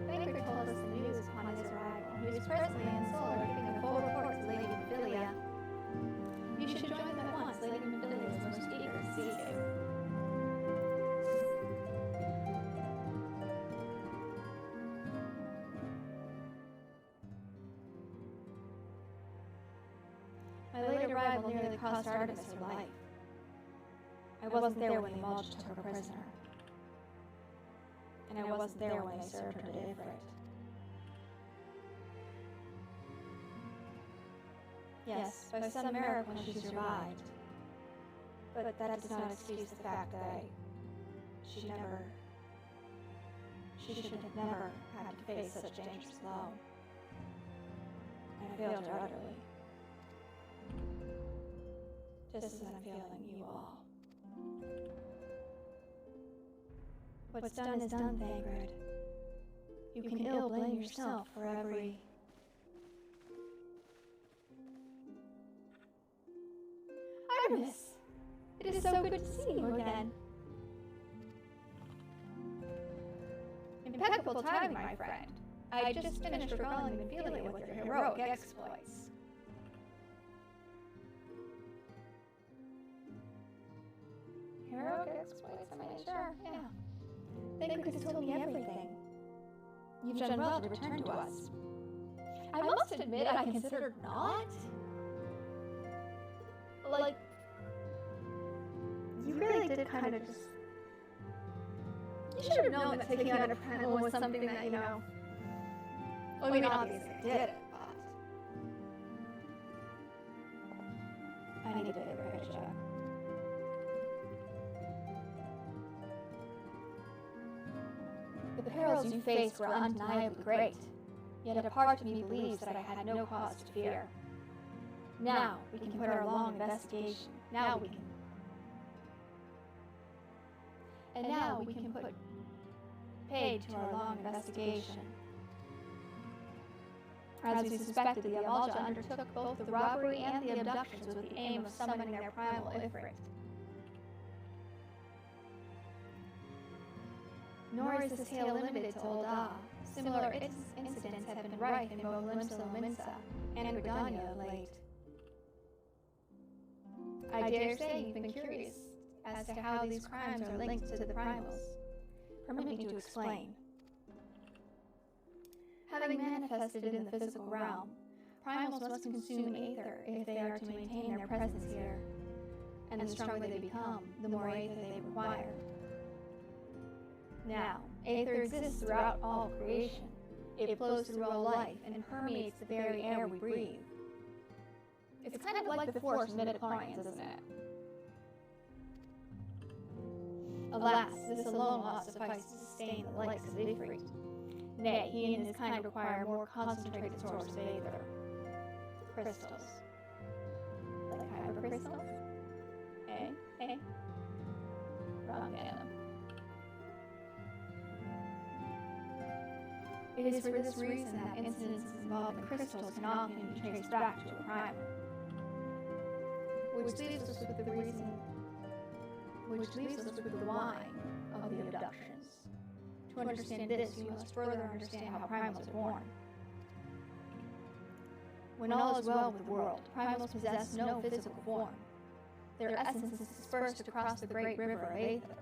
Baker told us the news upon his arrival. He was presently in Solar giving a full report to Lady Mephilia. You should join them at once. Lady Mephilia is most eager to see you. My late arrival nearly cost Artemis her life. I wasn't there when the Mulch took her prisoner. And I wasn't there when they served her to Ifrit. Yes, by some miracle she survived. But that does not excuse the fact that she should have never had to face such dangers alone. And I failed her utterly. Just as I'm failing you all. What's done is done, Thangred. You can ill blame yourself for every... Artemis! It is so good to see you again. Impeccable timing, my friend. I just finished regaling Mephilia with your heroic exploits. Heroic exploits? I mean, sure, yeah. Thangred has told me everything. You've done well to return to us. I must admit I considered not. Like, you really did kind of just... You should have known that taking out a primal was something that, you know... I mean, obviously I did it, but... I need a bigger picture. The perils you faced were undeniably great, yet a part of me believes that I had no cause to fear. Now we can put our long investigation. Now we can put paid to our long investigation. As we suspected, the Amalja undertook both the robbery and the abductions with the aim of summoning their primal Ifrit. Nor is this tale limited to Ul'dah. Similar incidents have been rife in both Limsa and Gridania of late. I dare say you've been curious as to how these crimes are linked to the primals. Permit me to explain. Having manifested in the physical realm, primals must consume aether if they are to maintain their presence here, and the stronger they become, the more aether they require. Now, aether exists throughout all creation. It flows through all life and permeates the very air we breathe. It's kind of like the force in midichlorians, isn't it? Alas, this alone ought to suffice to sustain the likes of Ifrit. Nay, he and his kind require a more concentrated source of aether. Crystals. Like hypercrystals? Eh? Wrong fandom. It is for this reason that incidents involving crystals can often be traced back to a primal. Which leaves us with the why of the abductions. To understand this, you must further understand how primals are born. When all is well with the world, primals possess no physical form. Their essence is dispersed across the great river of Aether.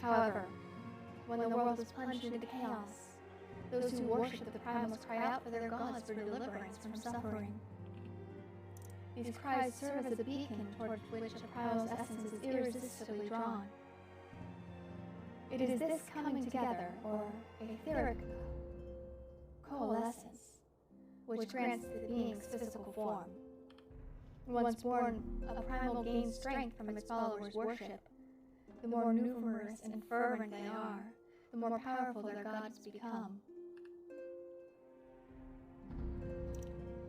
However, when the world is plunged into chaos, those who worship the primals cry out for their gods for deliverance from suffering. These cries serve as a beacon toward which a primal's essence is irresistibly drawn. It is this coming together, or etheric coalescence, which grants the being's physical form. Once born, a primal gains strength from its followers' worship. The more numerous and fervent they are, the more powerful their gods become.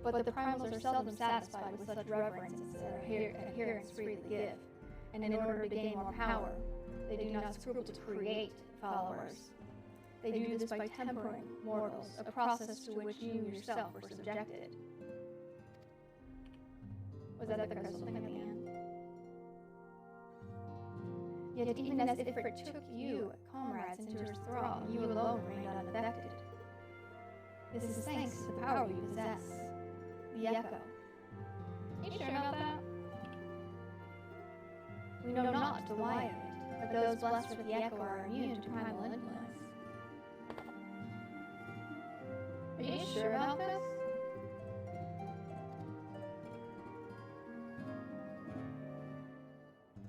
But the primals are seldom satisfied with such reverence as their adherents freely give, and in order to gain more power, they do not scruple to create followers. They do this by tempering mortals, a process to which you yourself were subjected. Was that the crystal thing at the end? Yet even as if it took you, comrades, into its thrall, you alone remained unaffected. This is thanks to the power you possess, the Echo. You sure about that? We know not the why of it, but those blessed with the Echo are immune to primal influence. Are you sure about this?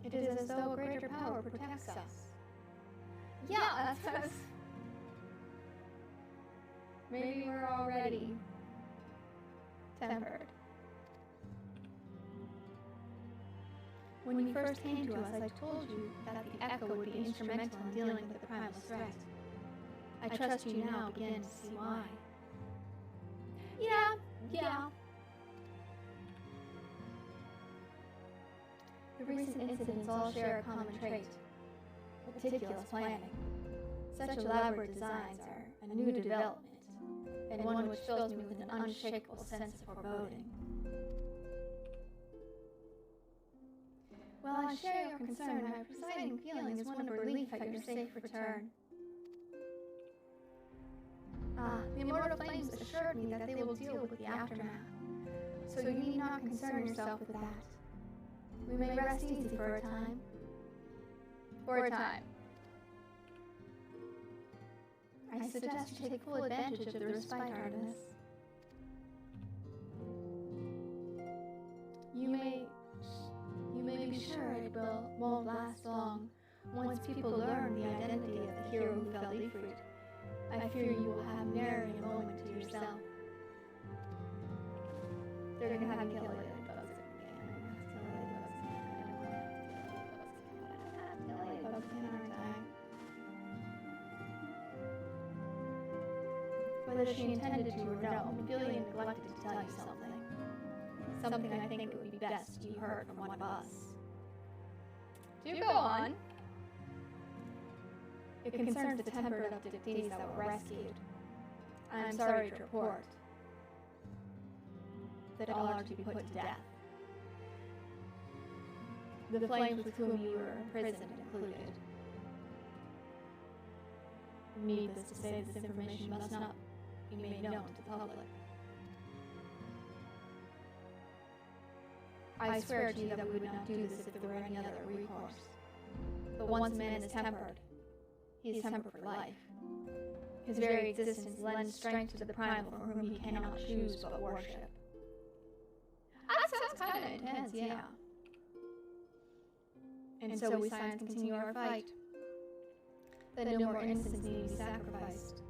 It is as though a greater power protects us. Yeah, that's what I was... Maybe we're already tempered. When you first came to us, I told you that the Echo would be instrumental in dealing with the primal threat. I trust you now begin to see why. Yeah. The recent incidents all share a common trait: meticulous planning. Such elaborate designs are a new development, and one which fills me with an unshakable sense of foreboding. While I share your concern, my presiding feeling is one of relief at your safe return. The immortal flames assured me that they will deal with the aftermath, so you need not concern yourself with that. We may rest easy for a time. For a time. I suggest you take full advantage of the respite, Artemis. You may be sure it won't last long. Once people learn the identity of the hero who fell Ifrit, I fear you will have nary a moment to yourself. They're gonna have me kill it. Whether she intended to or no, Ophelia neglected to tell you something. Something I think it would be best you heard from one of us. Do go on. It concerns the tempered abductees that were rescued. I am sorry to report that all are to be put to death. The flames with whom you were imprisoned included. Needless to say, this information must not be made known to the public. I swear to you that we would not do this if there were any other recourse. But once a man is tempered, he is tempered for life. His very existence lends strength to the primal for whom he cannot choose but worship. That sounds kind of intense, yeah. And so we signs continue our fight. That no more innocents need to be sacrificed.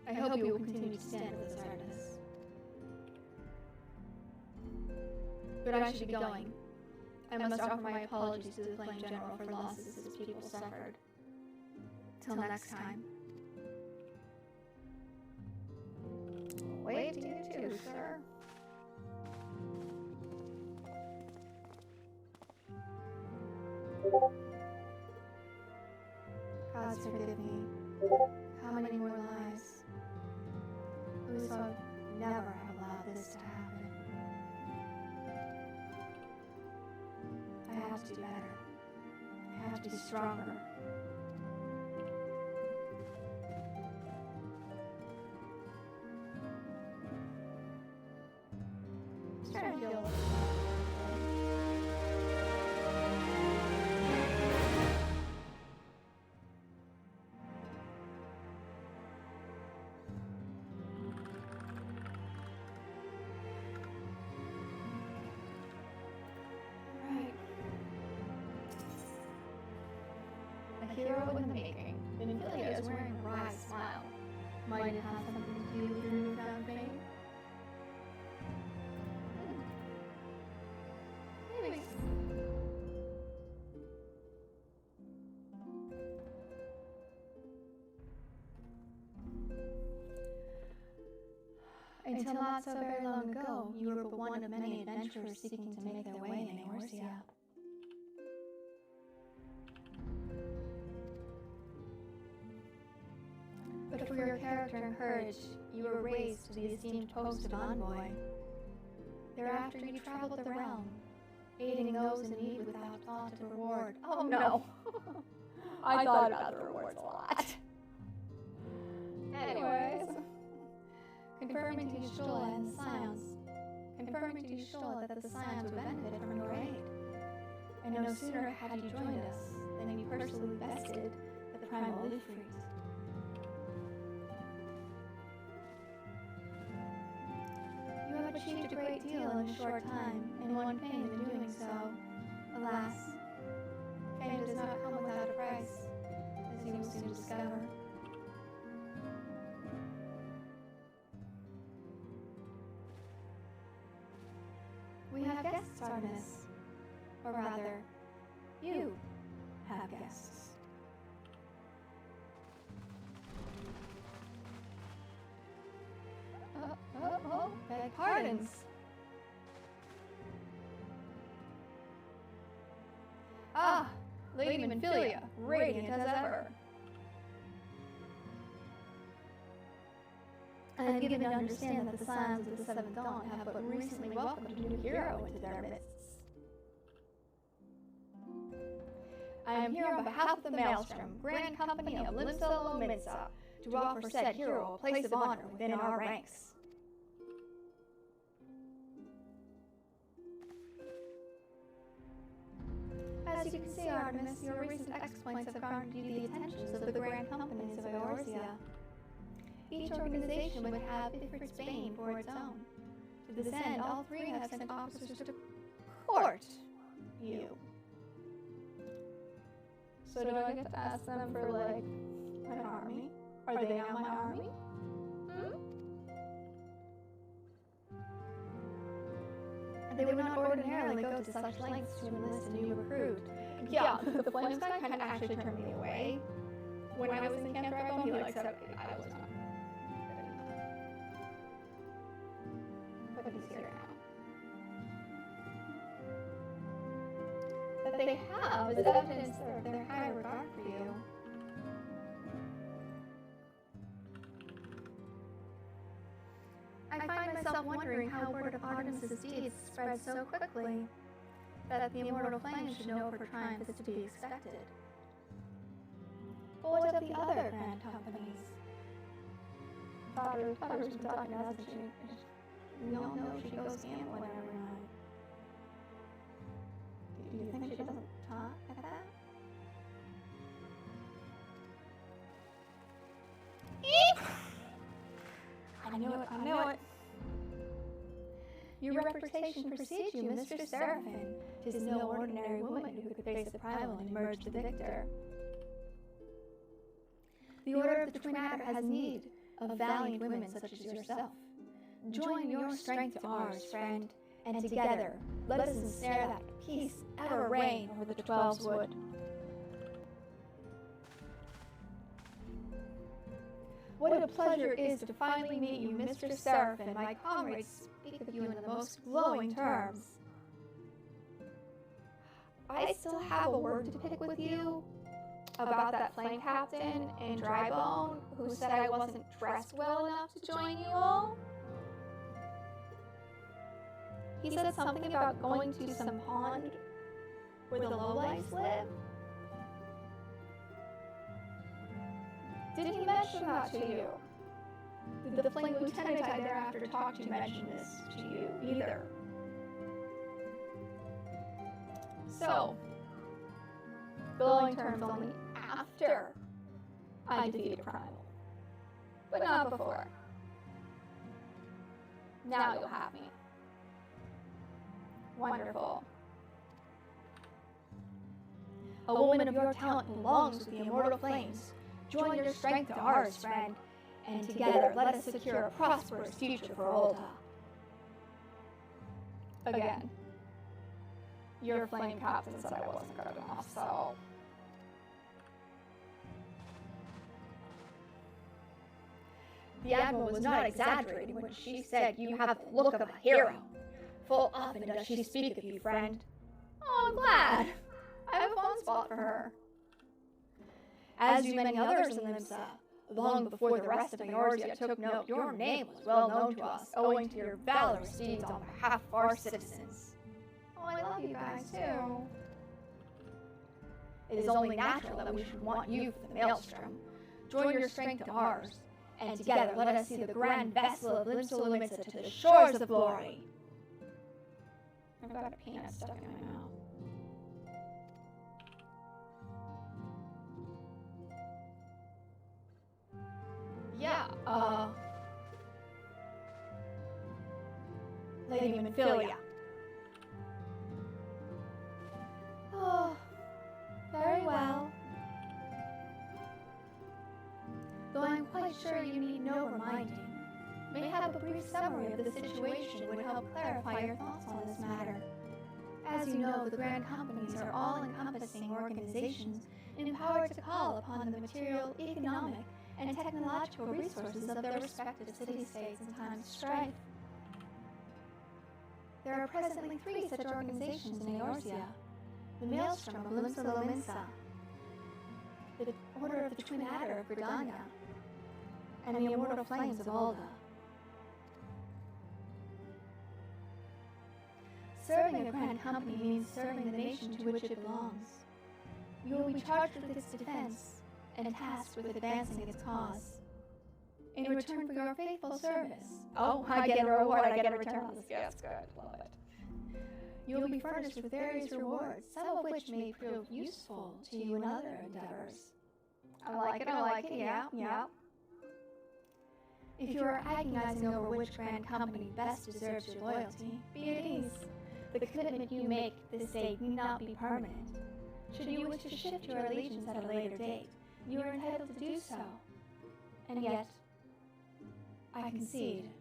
I hope you will continue to stand with us, Artemis. But I should be going. I must offer my apologies to the Flame General for losses his people suffered. Till next time. Wait to you too, sir. Gods forgive me. How many more lives? Who would never have allowed this to happen? I have to do better. I have to be stronger. I'm starting to feel hero in the making. Ophelia is wearing a wry smile. Might it have something to do with your newfound fame? Maybe. Until not so very long ago, you were but one of many adventurers seeking to make their way in Eorzea. But for your character and courage, you were raised to the esteemed post of envoy. Thereafter you traveled the realm, aiding those in need without thought of reward. Oh no! I thought about the rewards a lot. Anyways, confirming to Y'shtola and the Scions, confirming to Y'shtola that the Scions would benefit from your aid. And no sooner had you joined us than you personally bested the primal Ifrit. You have achieved a great deal in a short time, and won fame in doing so. Alas, fame does not come without a price, as you will soon discover. We have guests, Artemis. Or rather, you have guests. Beg pardons. Ah, Lady Minfilia, radiant as ever. I am given to understand that the Scions of the Seventh Dawn have but recently welcomed a new hero into their midst. I am here on behalf of the Maelstrom, Grand Company of Limsa Lominsa, to offer said hero a place of honor within our ranks. As you can see, Artemis, your recent exploits have garnered you the attentions of the Grand Companies of Eorzea. Each organization would have Ifrit's Bane for its own. To this end, all three have sent officers to court you. So do I get to ask them for, like, an army? Are they now my army? They would not ordinarily go to such lengths to enlist a new recruit. Yeah, the Flames guy kind of actually turned me away. When I was in Camp Drybone, he like said I was not. But he's here now. That they have is evidence of their high regard for you. I find myself wondering how word of Artemis's deeds spread so quickly that the immortal flame should know of her triumph is to be expected. But what of the other grand companies? Daughter's been talking, hasn't she? We all know she goes gambling every night. Do you think she doesn't talk like that? I knew it. Your reputation precedes you, Mistress Seraphine. 'Tis no ordinary woman who could face the primal and emerge the victor. The Order of the Twin Adder has need of valiant women such as yourself. Join your strength to ours, friend, and together let us ensnare that peace ever reign over the Twelves Wood. What a pleasure it is to finally meet you, Mistress Seraphine. My comrades speak of you in the most glowing terms. I still have a word to pick with you about that flame captain in Drybone who said I wasn't dressed well enough to join you all. He said something about going to some pond where the lowlights live. Did he mention that to you? Did the flame lieutenant I thereafter talked to mention this to you either? So, glowing terms only after I defeated Primal, but not before. Now you'll have me. Wonderful. A woman of your talent belongs with the immortal flames. Join your strength to ours, friend, And together, let us secure a prosperous future for Ulta. Again, your flame captain said I wasn't good enough, so... The Admiral was not exaggerating when she said you have the look of a hero. Full often does she speak of you, friend. Oh, I'm glad. I have a fond spot for her. As do many others in Limsa, long before the rest of Eorzea took note, your name was well known to us, owing to your valorous deeds on behalf of our citizens. Oh, I love you guys, too. It is only natural that we should want you for the Maelstrom. Join your strength to ours, and together let us see the grand vessel of Limsa to the shores of glory. I've got a peanut stuck in my mouth. Yeah, Lady Minfilia. Oh, very well. Though I'm quite sure you need no reminding, mayhap a brief summary of the situation would help clarify your thoughts on this matter. As you know, the grand companies are all-encompassing organizations empowered to call upon the material, economic, and technological resources of their respective city-states in times of strife. There are presently 3 such organizations in Eorzea: the Maelstrom of Limsa, the Order of the Twin Adder of Gridania, and the Immortal Flames of Ulta. Serving a grand company means serving the nation to which it belongs. You will be charged with its defense and tasked with advancing its cause. In return for your faithful service, I get a reward, I get a return on this. Yes, good, love it. You will be furnished with various rewards, some of which may prove useful to you in other endeavors. I like it, yeah. If you are agonizing over which grand company best deserves your loyalty, be at ease. The commitment you make this day need not be permanent. Should you wish to shift your allegiance at a later date, you are entitled to do so. And yet, I concede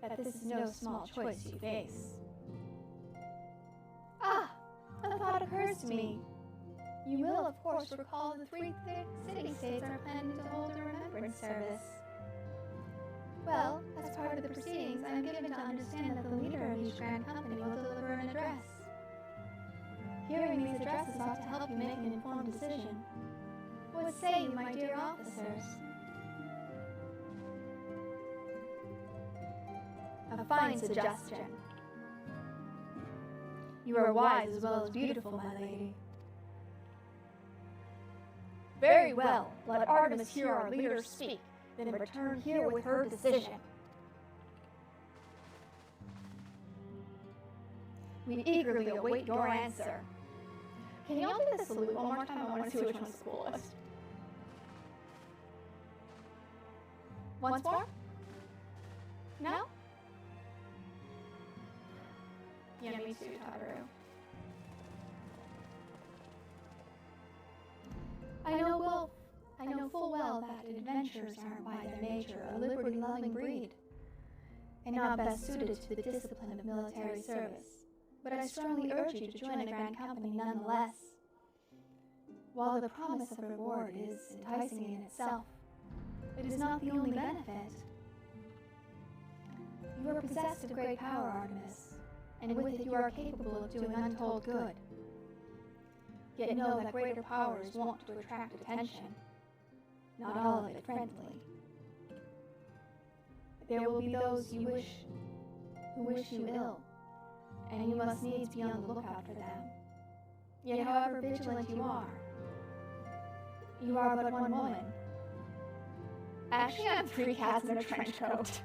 that this is no small choice you face. A thought occurs to me. You will, of course, recall the 3 city-states are planning to hold a remembrance service. Well, as part of the proceedings, I am given to understand that the leader of each grand company will deliver an address. Hearing these addresses ought to help you make an informed decision. What say you, my dear officers? A fine suggestion. You are wise as well as beautiful, my lady. Very well, let Artemis hear our leader speak, then return here with her decision. We eagerly await your answer. Can you all do the salute one more time? I want to see which one's the coolest. Once more? No? Yeah, me too, Tataru. I know full well that adventurers are by their nature a liberty-loving breed, and not best suited to the discipline of military service. But I strongly urge you to join a grand company nonetheless. While the promise of reward is enticing in itself, it is not the only benefit. You are possessed of great power, Artemis, and with it you are capable of doing untold good. Yet know that greater power is wont to attract attention, not all of it friendly. There will be those who wish you ill, and you must needs be on the lookout for them. Yet however vigilant you are but one woman. Actually, I'm 3 cats in a trench coat.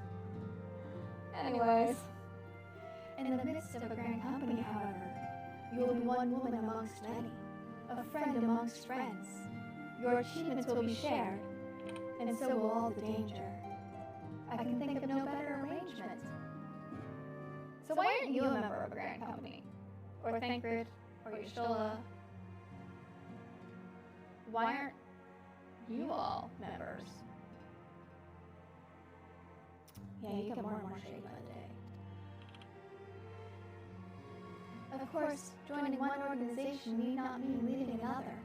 Anyways. In the midst of a grand company, however, you will be one woman amongst many, a friend amongst friends. Your achievements will be shared, and so will all the danger. I can think of no better arrangement. So why aren't you a member of a grand company? Or Thancred? Or Y'shtola? Why aren't you all members? Yeah, you get more and more shady by the day. Of course, joining one organization need not mean leaving another.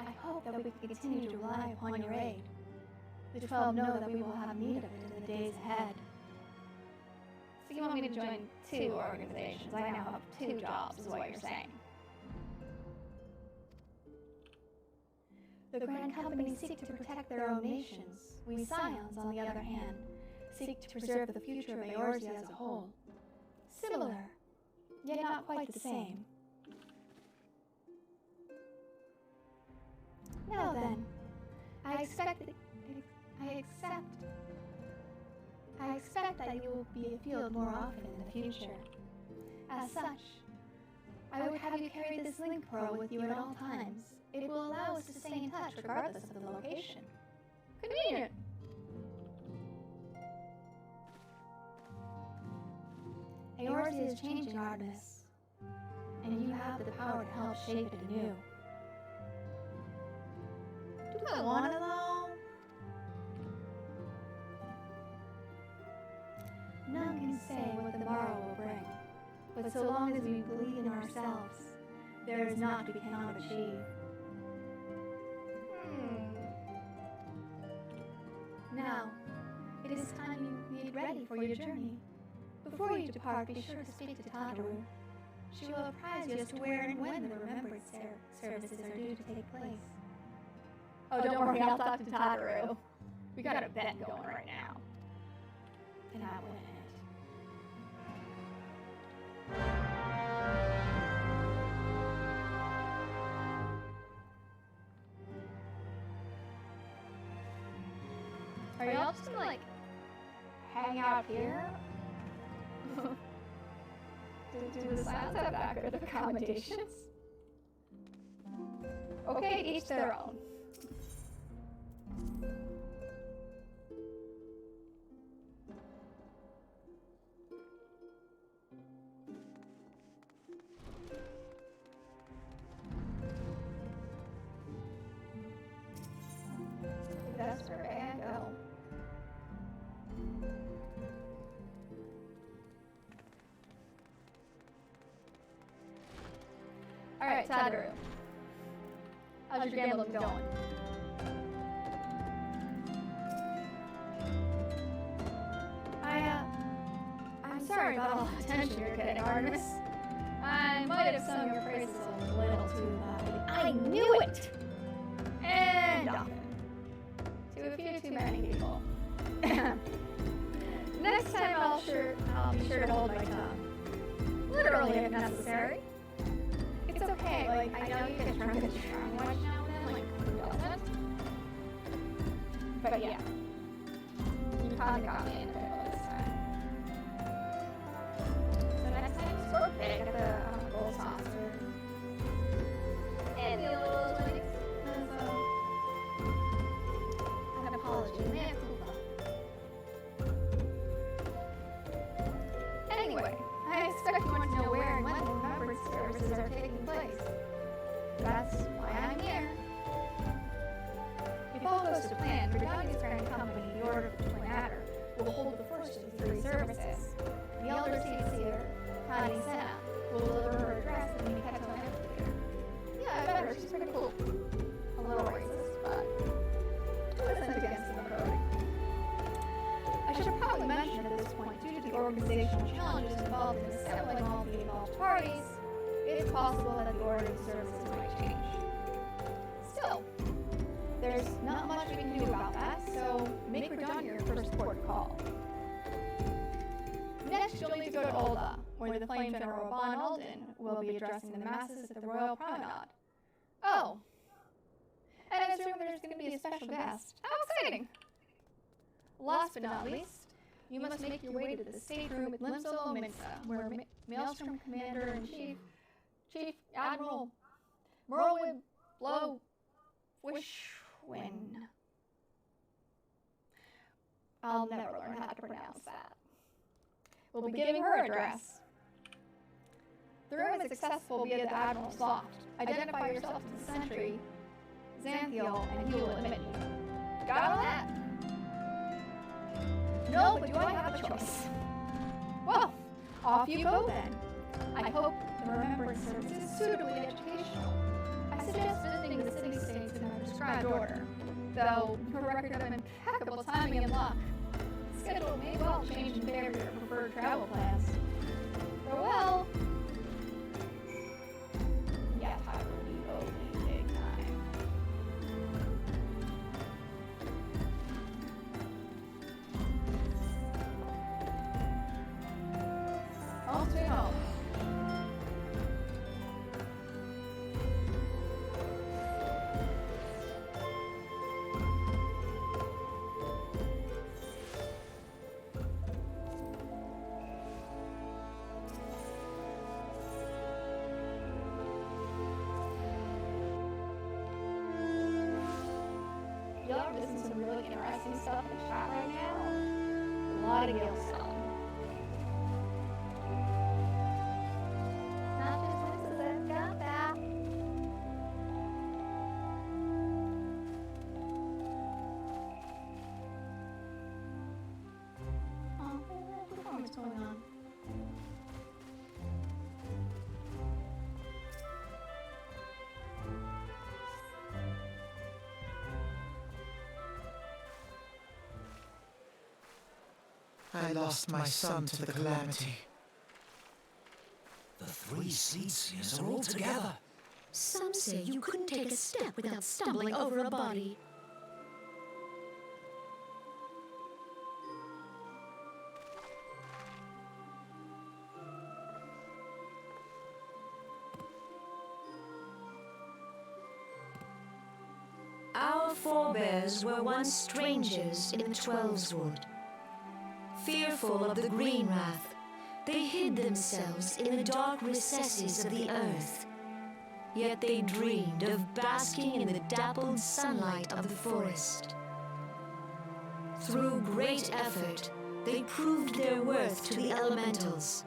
I hope that we can continue to rely upon your aid. The 12 know that we will have need of it in the days ahead. So you want me to join 2 organizations? I now have 2 jobs, is what you're saying. The Grand Companies seek to protect their own nations. We Scions, on the other hand, seek to preserve the future of Eorzea as a whole. Similar, yet not quite the same. Now then, I expect that you will be afield more often in the future. As such, I would have you carry this link pearl with you at all times. It will allow us to stay in touch regardless of the location. Convenient. Eorzea is changing, Artemis, and you have the power to help shape it anew. Do I want to though? None can say what the morrow will bring, but so long as we believe in ourselves, there is naught we cannot achieve. Now, it is time you made ready for your journey. Before you depart, be sure to speak to Tataru. She will apprise you as to where and when the remembrance services are due to take place. Oh, don't worry, I'll talk to Tataru. We got a bet going right now. And I win it. Are y'all just gonna, like, hang out here? Do the Scions have that good of accommodations? Okay, each their own. That's where I go. Alright, Tataru. How's your gambling going? I'm sorry about all the attention you're getting, Artemis. I might have sung your praises A little too loudly. I knew it! And off. To a few too many people. Next time I'll be sure to hold my tongue. Literally if necessary. It's okay, like, I know you get drunk at strong watch now and then, like, who doesn't? But yeah. You kinda got me in a bit this time. So next time, just go pick at the gold saucer. And the little twinnies. An apology, mea culpa. Anyway, I expect you want to know where and when the remembrance services are taking place. That's why I'm here. If all goes to plan, Gridania's parent company, the Order of the Twin Adder, will hold the first of the 3 services. The Elder Seer, Connie Senna, will deliver her address in the Miketo Amphitheater. Yeah, I bet her. She's pretty cool. A little racist, but who isn't against the code? I should probably mention at this point, due to the organizational challenges involved in assembling all the involved parties, it's possible that the order of services might change. Still, there's not much we can do about that, so make Gridania your first port of call. Next, you'll need to go to Ul'dah, where the Flame General Bon Alden will be addressing the masses at the Royal Promenade. Oh, and I assume there's going to be a special guest. How exciting! Last but not least, you must make your way to the stateroom at Limsolo Minsa, where Maelstrom Commander-in-Chief, Chief Admiral Merwin Blow Wishwin. I'll never learn how to pronounce that. We'll be giving her address. The room is accessible via the Admiral's loft. Identify yourself as the sentry, Xanthiel, and he will admit you. Got all that? No, but you have a choice. Well, off you go then. I hope the remembrance service is suitably educational. I suggest visiting the city-states in a prescribed order, though your record of impeccable timing and luck. The schedule may well change in favor of your preferred travel plans. Farewell! Yeah, Tyler, you owe me big time. Home sweet home. Y'all are missing some really interesting stuff in chat right now. A lot of Gale stuff. Not just Mrs. I've got that. Oh, what's going on? I lost my son to the calamity. The three Seedseers are all together. Some say you couldn't take a step without stumbling over a body. Our forebears were once strangers in the Twelveswood. Fearful of the green wrath, they hid themselves in the dark recesses of the earth. Yet they dreamed of basking in the dappled sunlight of the forest. Through great effort, they proved their worth to the elementals,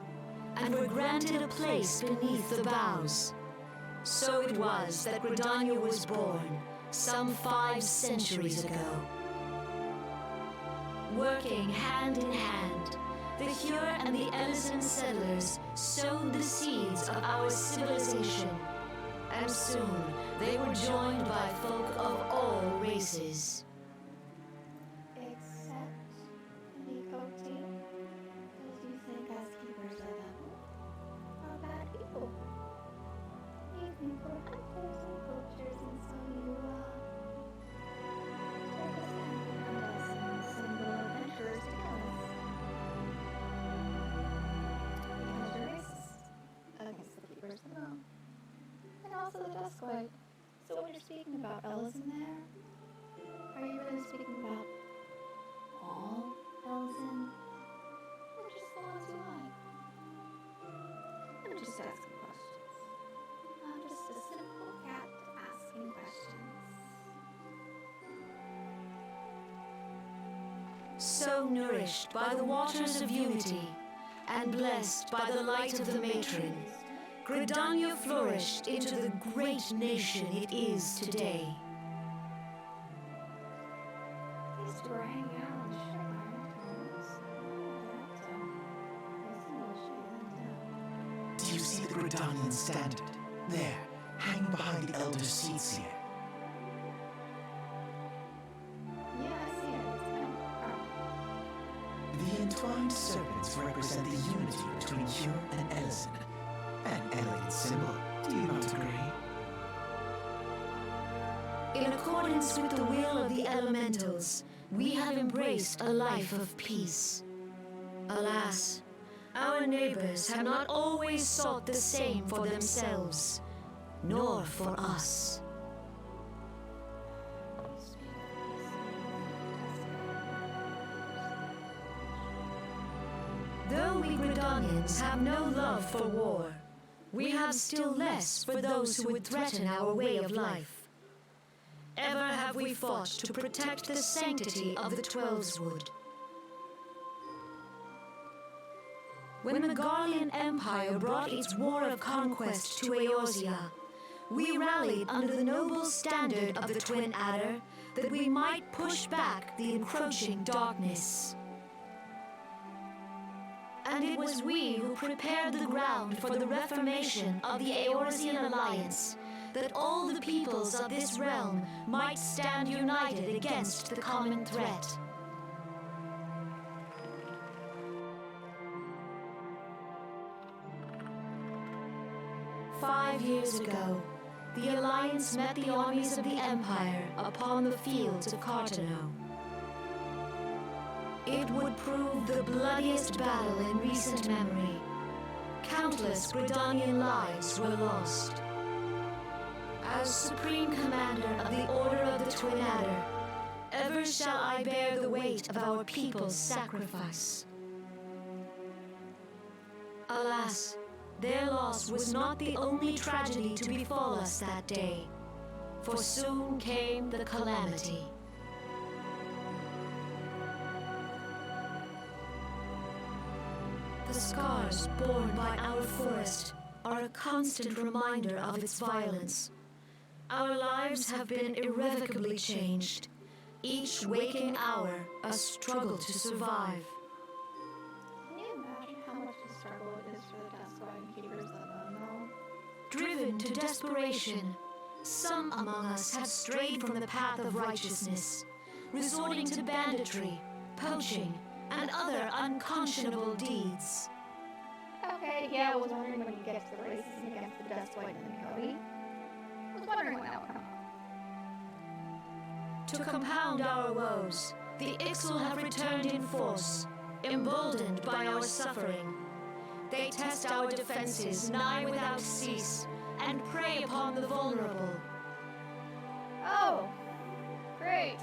and were granted a place beneath the boughs. So it was that Gridania was born, some 5 centuries ago. Working hand in hand, the Hure and the Ellison settlers sowed the seeds of our civilization, and soon they were joined by folk of all races. Except Nicoti, those you think us keepers of them are bad people. You think we're hunters and poachers, and so you, take us and us and send the adventurers to kill us. Because you're racist against the keepers of them. And also the Dusklight. So when you're speaking about Ellis in there, are you really speaking about all Ellison? Or just the ones you like? I'm just asking questions. I'm just a simple cat asking questions. So nourished by the waters of unity, and blessed by the light of the matron, Gridania flourished into the great nation it is today. They used to hang out and share iron tones. Do you see the Gridanian standard? There, hanging behind the Elder Seedseer. Yeah, I see it. It's kind of proud. The entwined serpents represent the unity between Hure and Ellison. An elegant symbol, do you not agree? In accordance with the will of the elementals, we have embraced a life of peace. Alas, our neighbors have not always sought the same for themselves, nor for us. Though we Gridanians have no love for war, we have still less for those who would threaten our way of life. Ever have we fought to protect the sanctity of the Twelveswood. When the Garlean Empire brought its war of conquest to Eorzea, we rallied under the noble standard of the Twin Adder that we might push back the encroaching darkness. And it was we who prepared the ground for the reformation of the Eorzean Alliance, that all the peoples of this realm might stand united against the common threat. "5 years ago, the Alliance met the armies of the Empire upon the fields of Cartano. It would prove the bloodiest battle in recent memory. Countless Gridanian lives were lost. As Supreme Commander of the Order of the Twin Adder, ever shall I bear the weight of our people's sacrifice. Alas, their loss was not the only tragedy to befall us that day, for soon came the calamity. The scars borne by our forest are a constant reminder of its violence. Our lives have been irrevocably changed, each waking hour a struggle to survive. Can you imagine how much the struggle is for the Duskwind Keepers of the Unknown? Driven to desperation, some among us have strayed from the path of righteousness, resorting to banditry, poaching, and other unconscionable deeds. Okay, yeah, I was wondering when you get to the racism against the Duskwind and the Cody. I was wondering when that would come up. To compound our woes, the Ixal have returned in force, emboldened by our suffering. They test our defenses nigh without cease, and prey upon the vulnerable. Oh, great.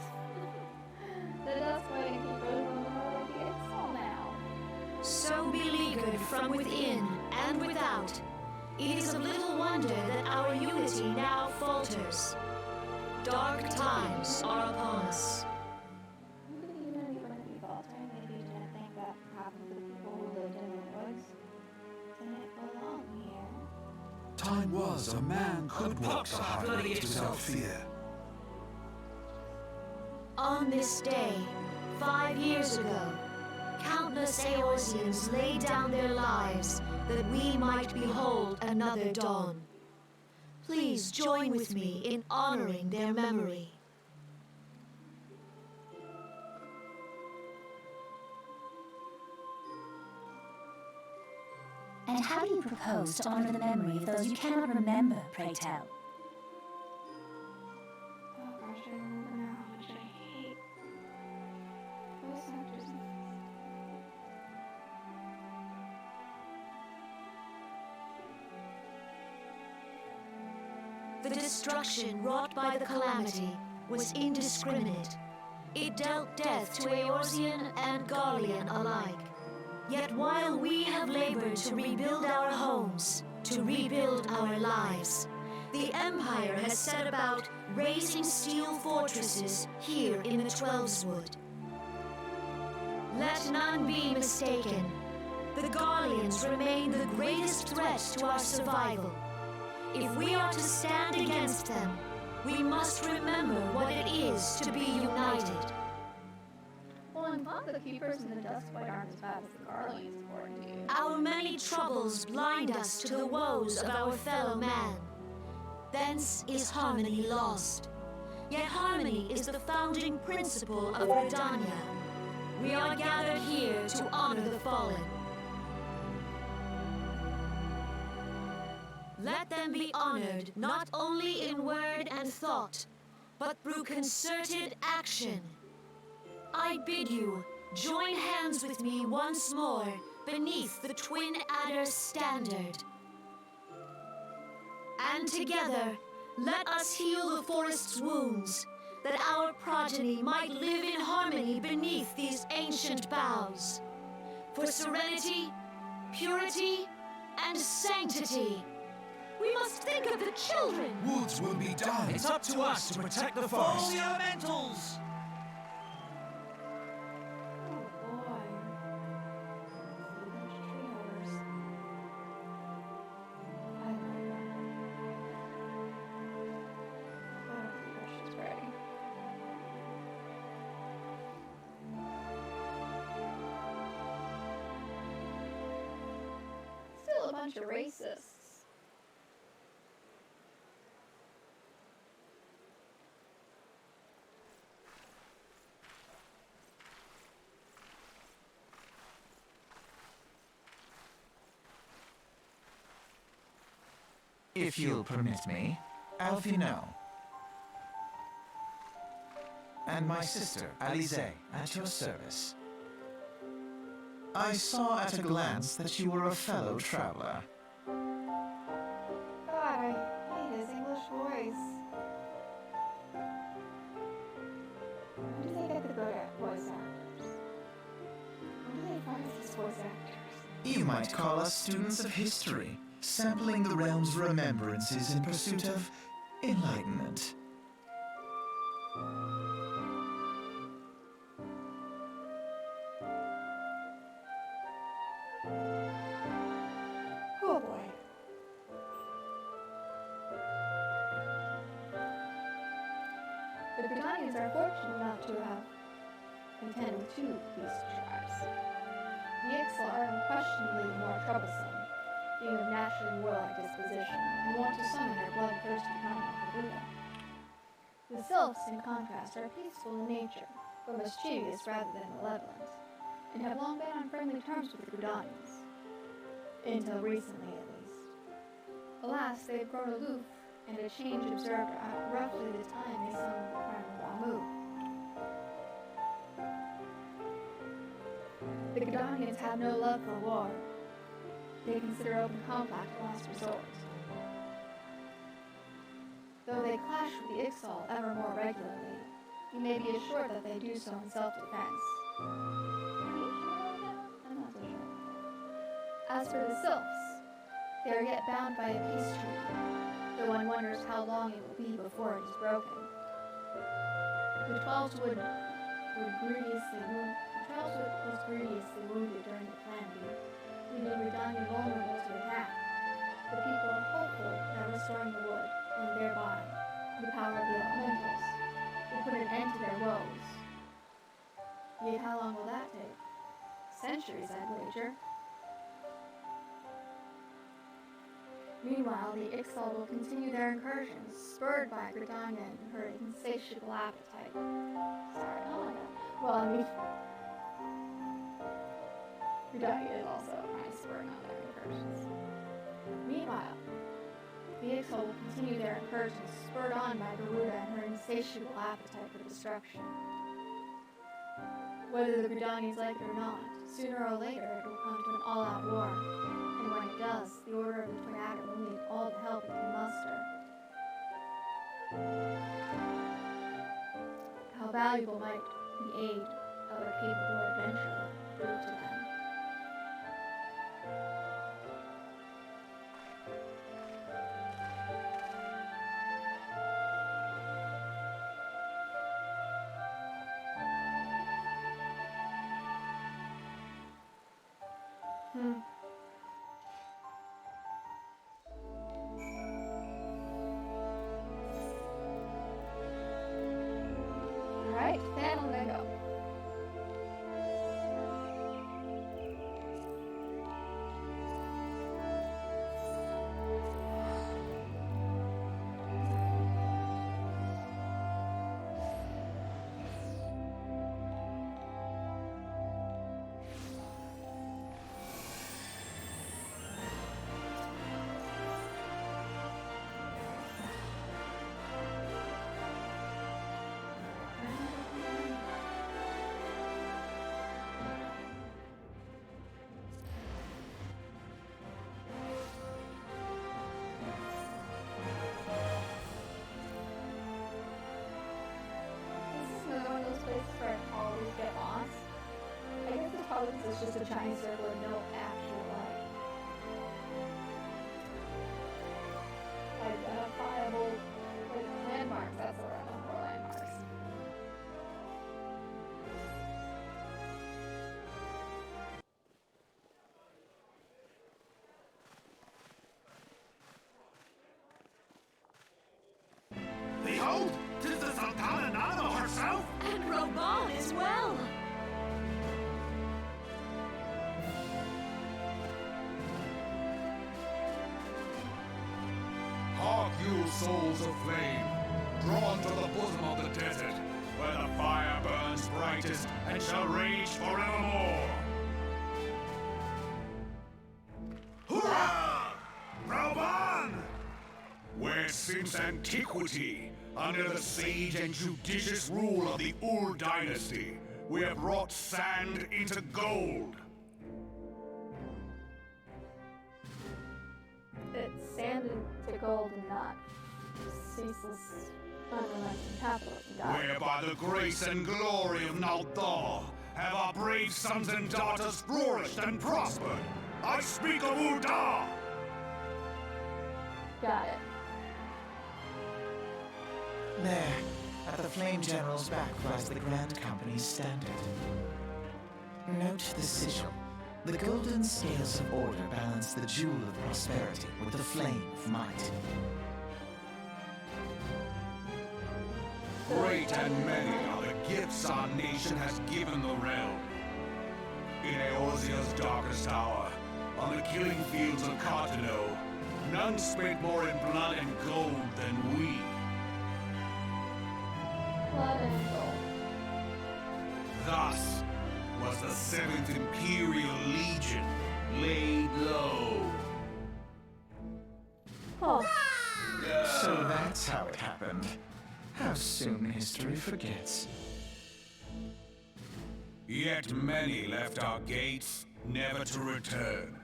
The Duskwind Keepers of the Unknown the Ixal now. So beleaguered from within and without, it is of little wonder that our unity now falters. Dark times are upon us. You could even be faltering if you didn't think that half of the people who lived in the woods didn't belong here. Time was a man could walk the highway without fear. On this day, 5 years ago, countless Eorzeans laid down their lives that we might behold another dawn. Please join with me in honoring their memory. And how do you propose to honor the memory of those you cannot remember, pray tell? Oh gosh, I remember now how much I hate voice actors. The destruction wrought by the calamity was indiscriminate. It dealt death to Eorzean and Garlean alike. Yet while we have labored to rebuild our homes, to rebuild our lives, the Empire has set about raising steel fortresses here in the Twelveswood. Let none be mistaken. The Garleans remain the greatest threat to our survival. If we are to stand against them, we must remember what it is to be united. Well, I'm glad the Keepers and the Duskwind aren't as bad as the Garleans, according to you. Our many troubles blind us to the woes of our fellow man. Thence is harmony lost. Yet harmony is the founding principle of Gridania. We are gathered here to honor the fallen. Let them be honored not only in word and thought, but through concerted action. I bid you join hands with me once more beneath the Twin Adder's standard. And together, let us heal the forest's wounds, that our progeny might live in harmony beneath these ancient boughs. For serenity, purity, and sanctity, we must think of the children. Woods will be done. It's up to us to protect the Follow forest. the elementals! Oh boy. So much tree huggers. I like that. I don't think she's ready. bunch of racists. If you'll permit me, Alfino. And my sister, Alize, at your service. I saw at a glance that you were a fellow traveler. God, I hate his English voice. When do they get the good at voice actors? When do they find these voice actors? You might call us students of history, sampling the realm's remembrances in pursuit of enlightenment. Oh boy. The Gridanians are fortunate enough to have contended with two beast tribes. The Ixal are unquestionably more troublesome, being of naturally warlike disposition, and want to summon their bloodthirsty kind of Buddha. The Sylphs, in contrast, are peaceful in nature, but mischievous rather than malevolent, and have long been on friendly terms with the Gridanians. Until recently, at least. Alas, they have grown aloof, and a change observed at roughly the time they summoned the primal Ramu. The Gridanians have no love for war. They consider open conflict a last resort. Though they clash with the Ixal ever more regularly, you may be assured that they do so in self-defense. Are you sure about that? I'm not so sure. As for the Sylphs, they are yet bound by a peace treaty, though one wonders how long it will be before it is broken. The Twelveswood was grievously wounded during the calamity, leaving Gridania vulnerable to attack. The people are hopeful that restoring the wood, and thereby the power of the elementals, will put an end to their woes. Yet how long will that take? Centuries, I'd wager. Meanwhile, the Ixal will continue their incursions, spurred by Gridania and her insatiable appetite. Sorry, oh my god. Well, I mean, Gridania is also kind of spurring on their incursions. Meanwhile, the Ixal will continue their incursions, spurred on by Garuda and her insatiable appetite for destruction. Whether the Gridanians like it or not, sooner or later it will come to an all-out war. And when it does, the Order of the Twin Adder will need all the help it can muster. How valuable might the aid of a capable adventurer prove to them? Alright, then I'm gonna go. It's just a giant circle with no actual identifiable landmarks. That's what I'm looking for, landmarks. Behold, 'tis the Sultana Nano herself! And Reborn as well! souls of flame, drawn to the bosom of the desert, where the fire burns brightest and shall rage forevermore. Hurrah! Reborn! Where since antiquity, under the sage and judicious rule of the Ul dynasty, we have wrought sand into gold. It's sand into gold and not ceaseless, unrelenting capitalism. Where by the grace and glory of Nalthar have our brave sons and daughters flourished and prospered. I speak of Ul'dah! Got it. There, at the Flame General's back lies the Grand Company's standard. Note the sigil. The golden scales of order balance the jewel of prosperity with the flame of might. Great and many are the gifts our nation has given the realm. In Eorzea's darkest hour, on the killing fields of Cartano, none spent more in blood and gold than we. Blood and gold. Thus was the 7th Imperial Legion laid low. Oh, So that's how it happened. How soon history forgets. Yet many left our gates, never to return.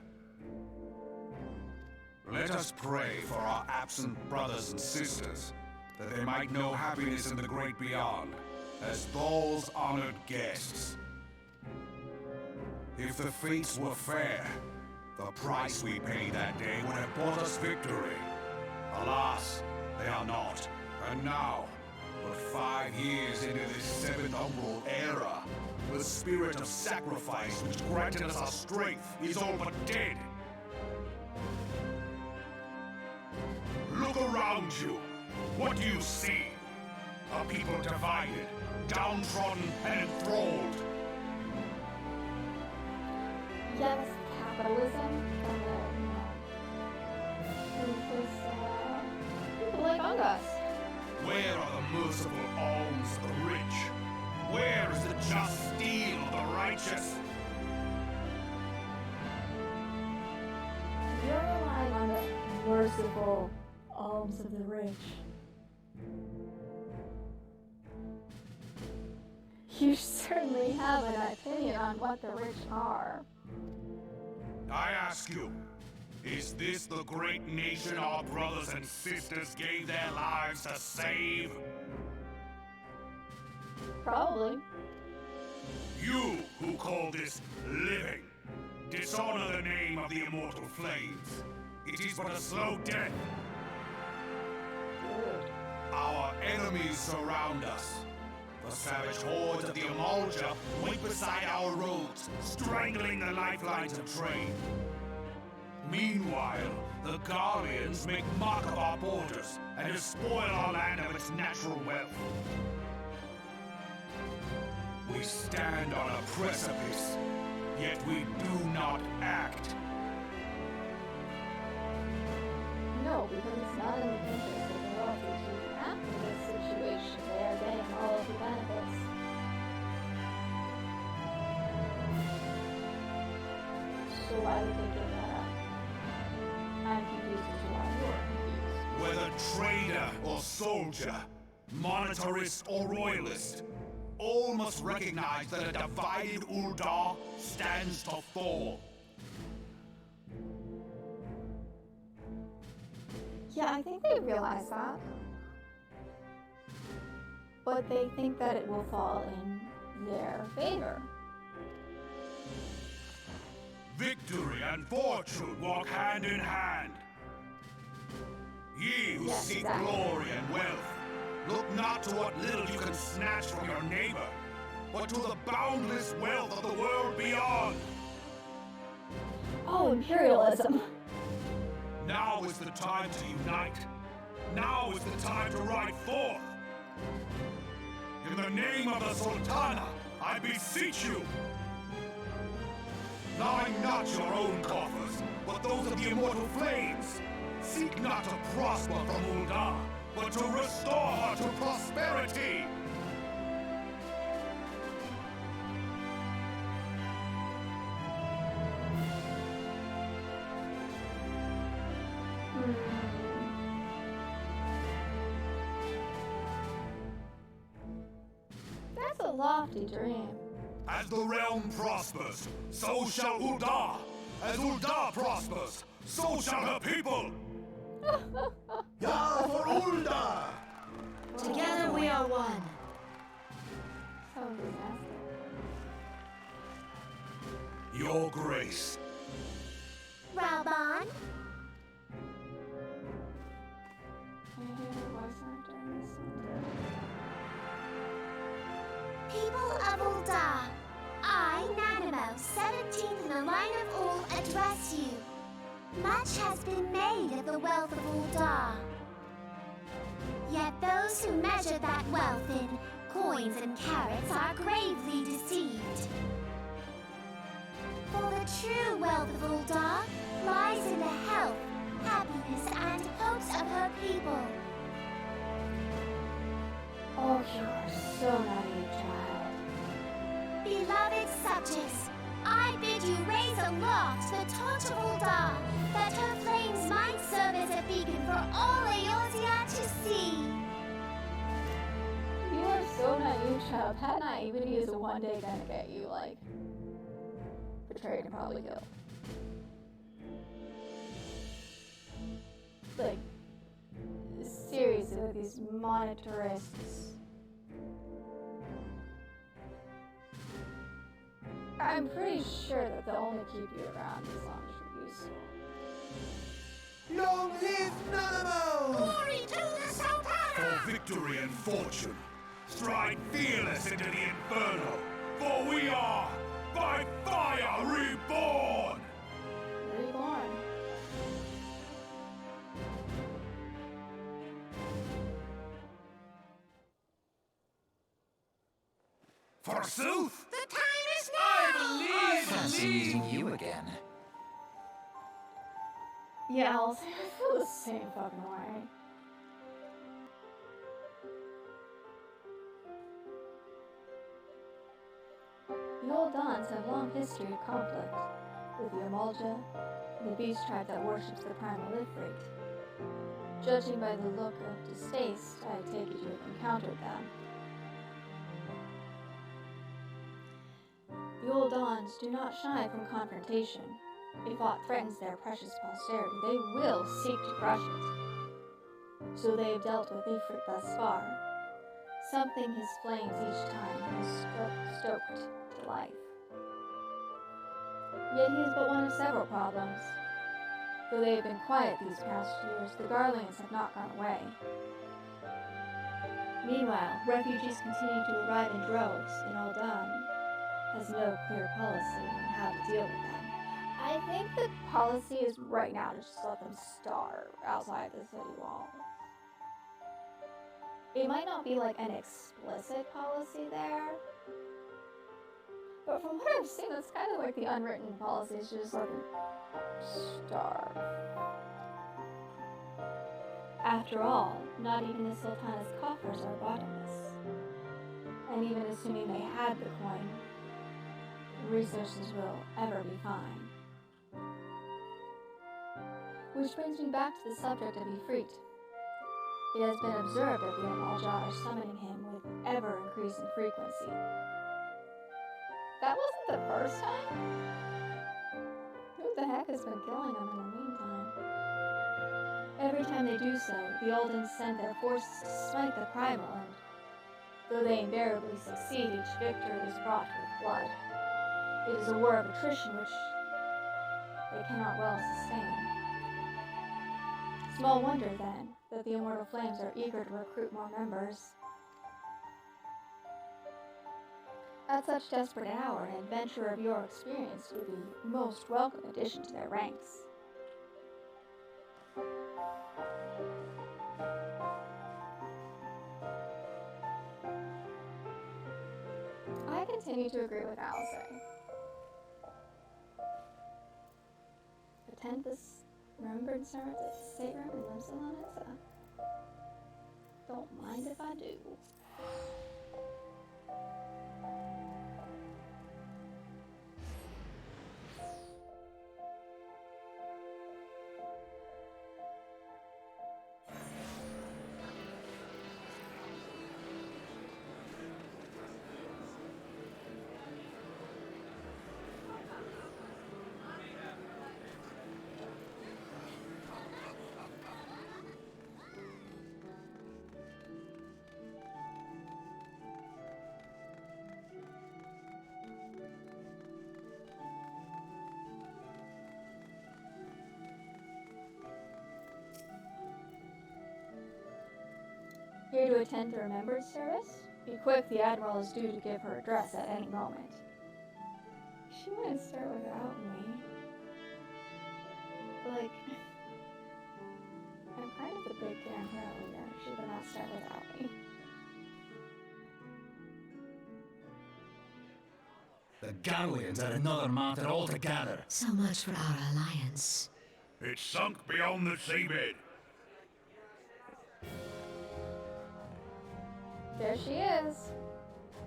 Let us pray for our absent brothers and sisters, that they might know happiness in the great beyond, as Thal's honored guests. If the fates were fair, the price we paid that day would have bought us victory. Alas, they are not. And now, but 5 years into this 7th Umbral era, the spirit of sacrifice which granted us our strength is all but dead. Look around you. What do you see? A people divided, downtrodden, and enthralled. yes, capitalism and people like us. Where are the merciful alms of the rich? Where is the just steel of the righteous? You're relying on the merciful alms of the rich. You certainly have an opinion on what the rich are. I ask you, is this the great nation our brothers and sisters gave their lives to save? Probably. You who call this living, dishonor the name of the immortal flames. It is but a slow death. Our enemies surround us. The savage hordes of the Amalja wait beside our roads, strangling the lifelines of trade. Meanwhile, the Garleans make mock of our borders and despoil our land of its natural wealth. We stand on a precipice, yet we do not act. No, because it's not in the interest of the wealthy to act in this situation. They are getting all of the benefits. So why would they give that up? I'm confused as to why you're confused. Whether trader or soldier, monetarist or royalist, all must recognize that a divided Ul'dah stands to fall. Yeah, I think they realize that. But they think that it will fall in their favor. Victory and fortune walk hand in hand. Ye who Yes, seek exactly. glory and wealth, look not to what little you can snatch from your neighbor, but to the boundless wealth of the world beyond. Oh, imperialism. Now is the time to unite. Now is the time to ride forth. In the name of the Sultana, I beseech you. Line not your own coffers, but those of the immortal flames. Seek not to prosper from Ul'dah, but to restore her to prosperity! That's a lofty dream. As the realm prospers, so shall Ul'dah! As Ul'dah prospers, so shall her people! Yah for Ul'dah! Together we are one. So enthusiastic. Your grace. Reborn. Can you hear her voice actor in this one? People of Ul'dah, I, Nanimo, 17th in the line of all, address you. Much has been made of the wealth of Ul'dah. Yet those who measure that wealth in coins and carats are gravely deceived. For the true wealth of Ul'dah lies in the health, happiness, and hopes of her people. Oh, you are so naive, child. Beloved subjects, I bid you raise aloft the torch of Ul'dah, that her flames might serve as a beacon for all Eorzea to see. You are so naive, child. That naivety is one day gonna get you, like, betrayed and probably killed. Like, seriously, like these monetarists. I'm pretty sure that they'll only keep you around as long as you're useful. Long live Nanamo! Glory to the Sultana! For victory and fortune, stride fearless into the inferno, for we are, by fire, reborn! Reborn. Forsooth! The time is now! Fancy meeting you again. Yeah, I'll say I feel the same fucking way. The old Dons have long history of conflict with the Amalja, the beast tribe that worships the primal Ifrit. Judging by the look of distaste, I take it you have encountered them. The old Dons do not shy from confrontation. If aught threatens their precious posterity, they will seek to crush it. So they have dealt with Ifrit thus far. Something his flames each time has stoked to life. Yet he is but one of several problems. Though they have been quiet these past years, the Garleans have not gone away. Meanwhile, refugees continue to arrive in droves, and Ul'dah has no clear policy on how to deal with them. I think the policy is right now to just let them starve outside the city walls. It might not be like an explicit policy there, but from what I've seen, that's kind of like the unwritten policy is just let them starve. After all, not even the Sultana's coffers are bottomless. And even assuming they had the coin, resources will ever be fine. Which brings me back to the subject of Ifrit. It has been observed that the Amalja are summoning him with ever-increasing frequency. That wasn't the first time? Who the heck has been killing him in the meantime? Every time they do so, the Oldens send their forces to smite the primal, and though they invariably succeed, each victory is fraught with blood. It is a war of attrition which they cannot well sustain. Small wonder, then, that the Immortal Flames are eager to recruit more members. At such desperate hour, an adventurer of your experience would be a most welcome addition to their ranks. I continue to agree with Alice. The remembered Sarah's stateroom and lives on it, so don't mind if I do. Here to attend the remembered service? Be quick, the Admiral is due to give her address at any moment. She wouldn't start without me. But, like, I'm kind of the big damn hero leader. She would not start without me. The Garleans are another matter altogether. So much for our alliance. It's sunk beyond the seabed. There she is,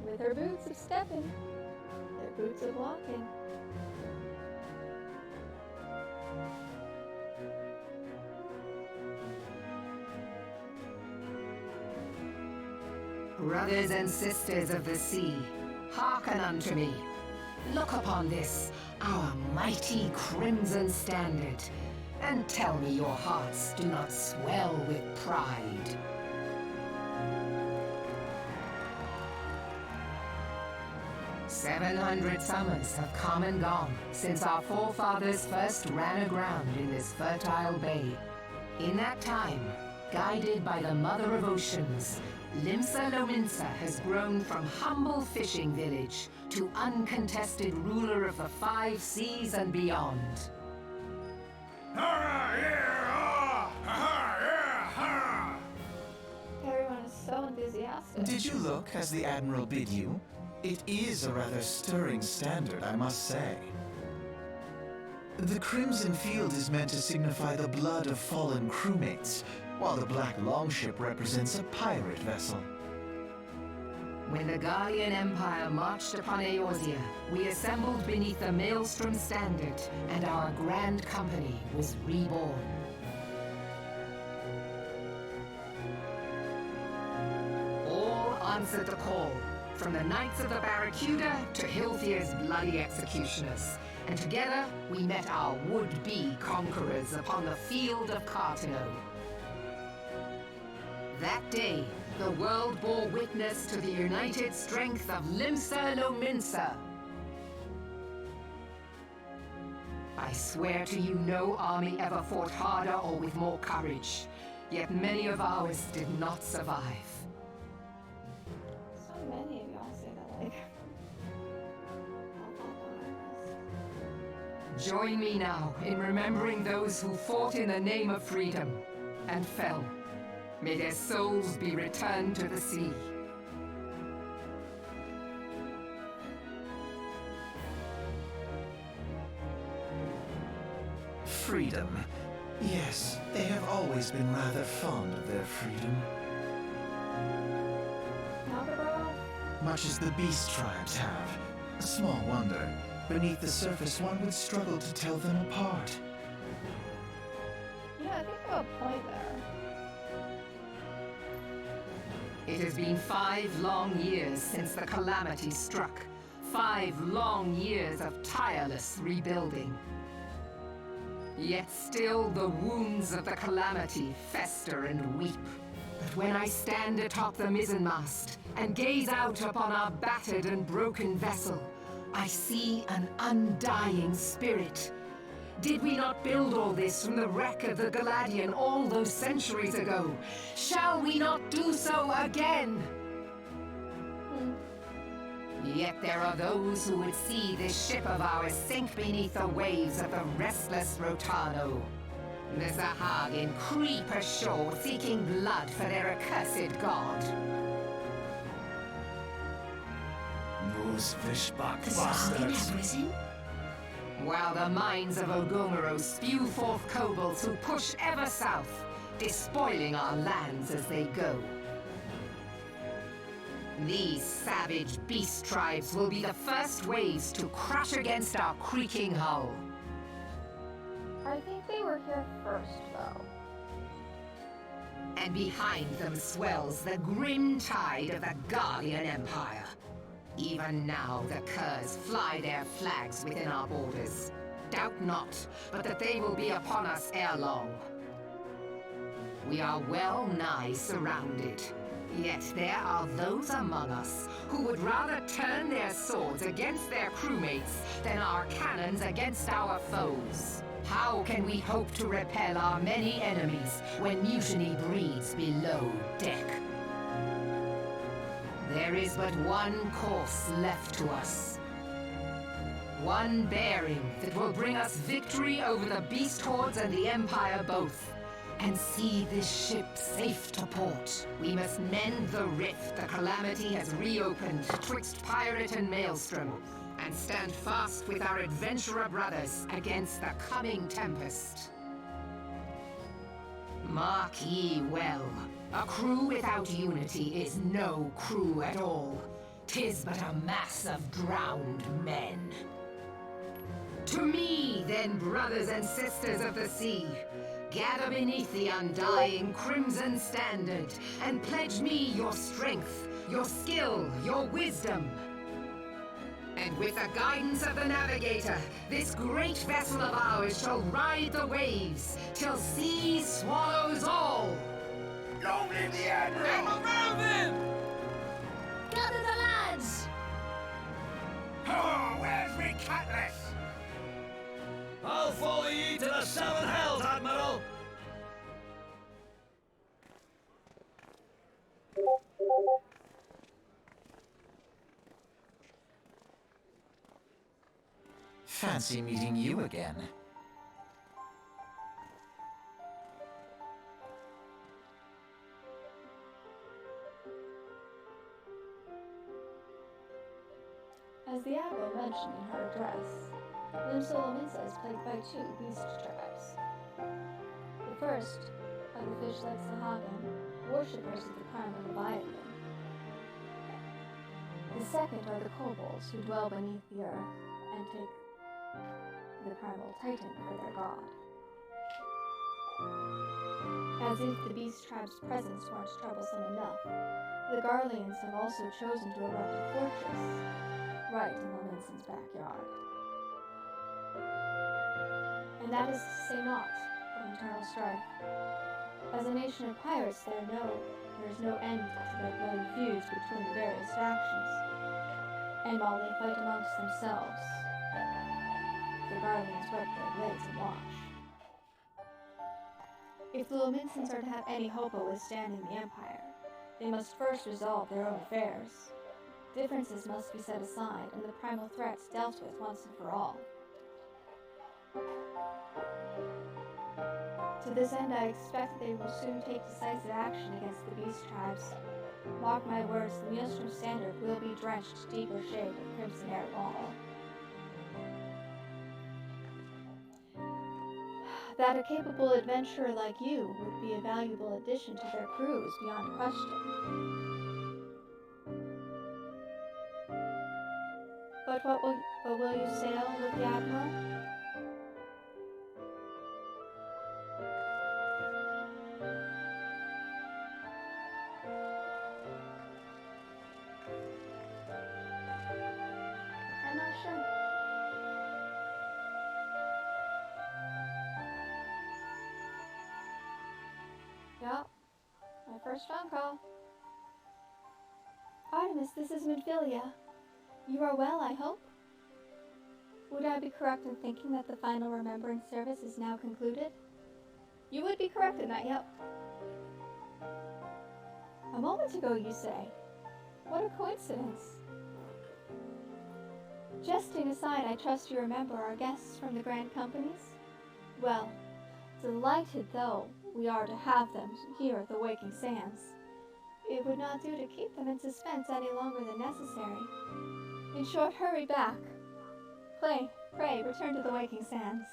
with her boots of stepping, their boots of walking. Brothers and sisters of the sea, hearken unto me. Look upon this, our mighty crimson standard, and tell me your hearts do not swell with pride. "700 summers have come and gone since our forefathers first ran aground in this fertile bay. In that time, guided by the Mother of Oceans, Limsa Lominsa has grown from humble fishing village to uncontested ruler of the 5 seas and beyond. Everyone is so enthusiastic. Did you look as the Admiral bid you? It is a rather stirring standard, I must say. The crimson field is meant to signify the blood of fallen crewmates, while the black longship represents a pirate vessel. When the Garlean Empire marched upon Eorzea, we assembled beneath the Maelstrom standard, and our grand company was reborn. All answered the call, from the Knights of the Barracuda to Hilthier's bloody executioners, and together we met our would-be conquerors upon the field of Cartino. That day, the world bore witness to the united strength of Limsa Lominsa. I swear to you, no army ever fought harder or with more courage, yet many of ours did not survive. So many of y'all say that, like... Join me now in remembering those who fought in the name of freedom and fell. May their souls be returned to the sea. Freedom. Yes, they have always been rather fond of their freedom. Much as the beast tribes have. Small wonder. Beneath the surface, one would struggle to tell them apart. Yeah, I think you have a point there. It has been 5 long years since the calamity struck. 5 long years of tireless rebuilding. Yet still the wounds of the calamity fester and weep. But when I stand atop the mizzenmast and gaze out upon our battered and broken vessel, I see an undying spirit. Did we not build all this from the wreck of the Galadian all those centuries ago? Shall we not do so again? Yet there are those who would see this ship of ours sink beneath the waves of the restless Rotano. The Zahagin creep ashore seeking blood for their accursed god. Those fishback The Zargin bastards. have risen? while the mines of Ogomoro spew forth kobolds who push ever south, despoiling our lands as they go. These savage beast tribes will be the first waves to crash against our creaking hull. I think they were here first, though. And behind them swells the grim tide of the Garlean Empire. Even now, the Curs fly their flags within our borders. Doubt not, but that they will be upon us ere long. We are well nigh surrounded. Yet there are those among us who would rather turn their swords against their crewmates than our cannons against our foes. How can we hope to repel our many enemies when mutiny breeds below deck? There is but one course left to us. One bearing that will bring us victory over the beast hordes and the Empire both. And see this ship safe to port. We must mend the rift the Calamity has reopened twixt pirate and maelstrom, and stand fast with our adventurer brothers against the coming tempest. Mark ye well, a crew without unity is no crew at all. 'Tis but a mass of drowned men. To me, then, brothers and sisters of the sea, gather beneath the undying crimson standard, and pledge me your strength, your skill, your wisdom. And with the guidance of the navigator, this great vessel of ours shall ride the waves, till sea swallows all. Long live the Admiral! Gather the lads! Oh, where's me cutlass? I'll follow ye to the seven hells, Admiral! Fancy meeting you again. As the Admiral mentioned in her address, Limsolominsa is plagued by 2 beast tribes. The first are the fish like Sahagan, worshippers of the primal Leviathan. The second are the kobolds who dwell beneath the earth and take the primal Titan for their god. As if the beast tribe's presence weren't troublesome enough, the Garleans have also chosen to erect a fortress right in Lominson's backyard. And that is to say naught of internal strife. As a nation of pirates, there is no end to their bloody feuds between the various factions. And while they fight amongst themselves, the Garleans whet their blades and watch. If the Lominsons are to have any hope of withstanding the Empire, they must first resolve their own affairs. Differences must be set aside, and the primal threats dealt with once and for all. To this end, I expect that they will soon take decisive action against the beast tribes. Mark my words, the Maelstrom Standard will be drenched deeper shade of crimson ere long. That a capable adventurer like you would be a valuable addition to their crew is beyond question. But will you sail with the Admiral? I'm not sure. Yup, my first phone call. Artemis, this is Midphilia. You are well, I hope? Would I be correct in thinking that the final remembering service is now concluded? You would be correct in that, yep. A moment ago, you say. What a coincidence. Jesting aside, I trust you remember our guests from the Grand Companies? Well, delighted though we are to have them here at the Waking Sands, it would not do to keep them in suspense any longer than necessary. In short, hurry back. Play Pray, return to the waking sands.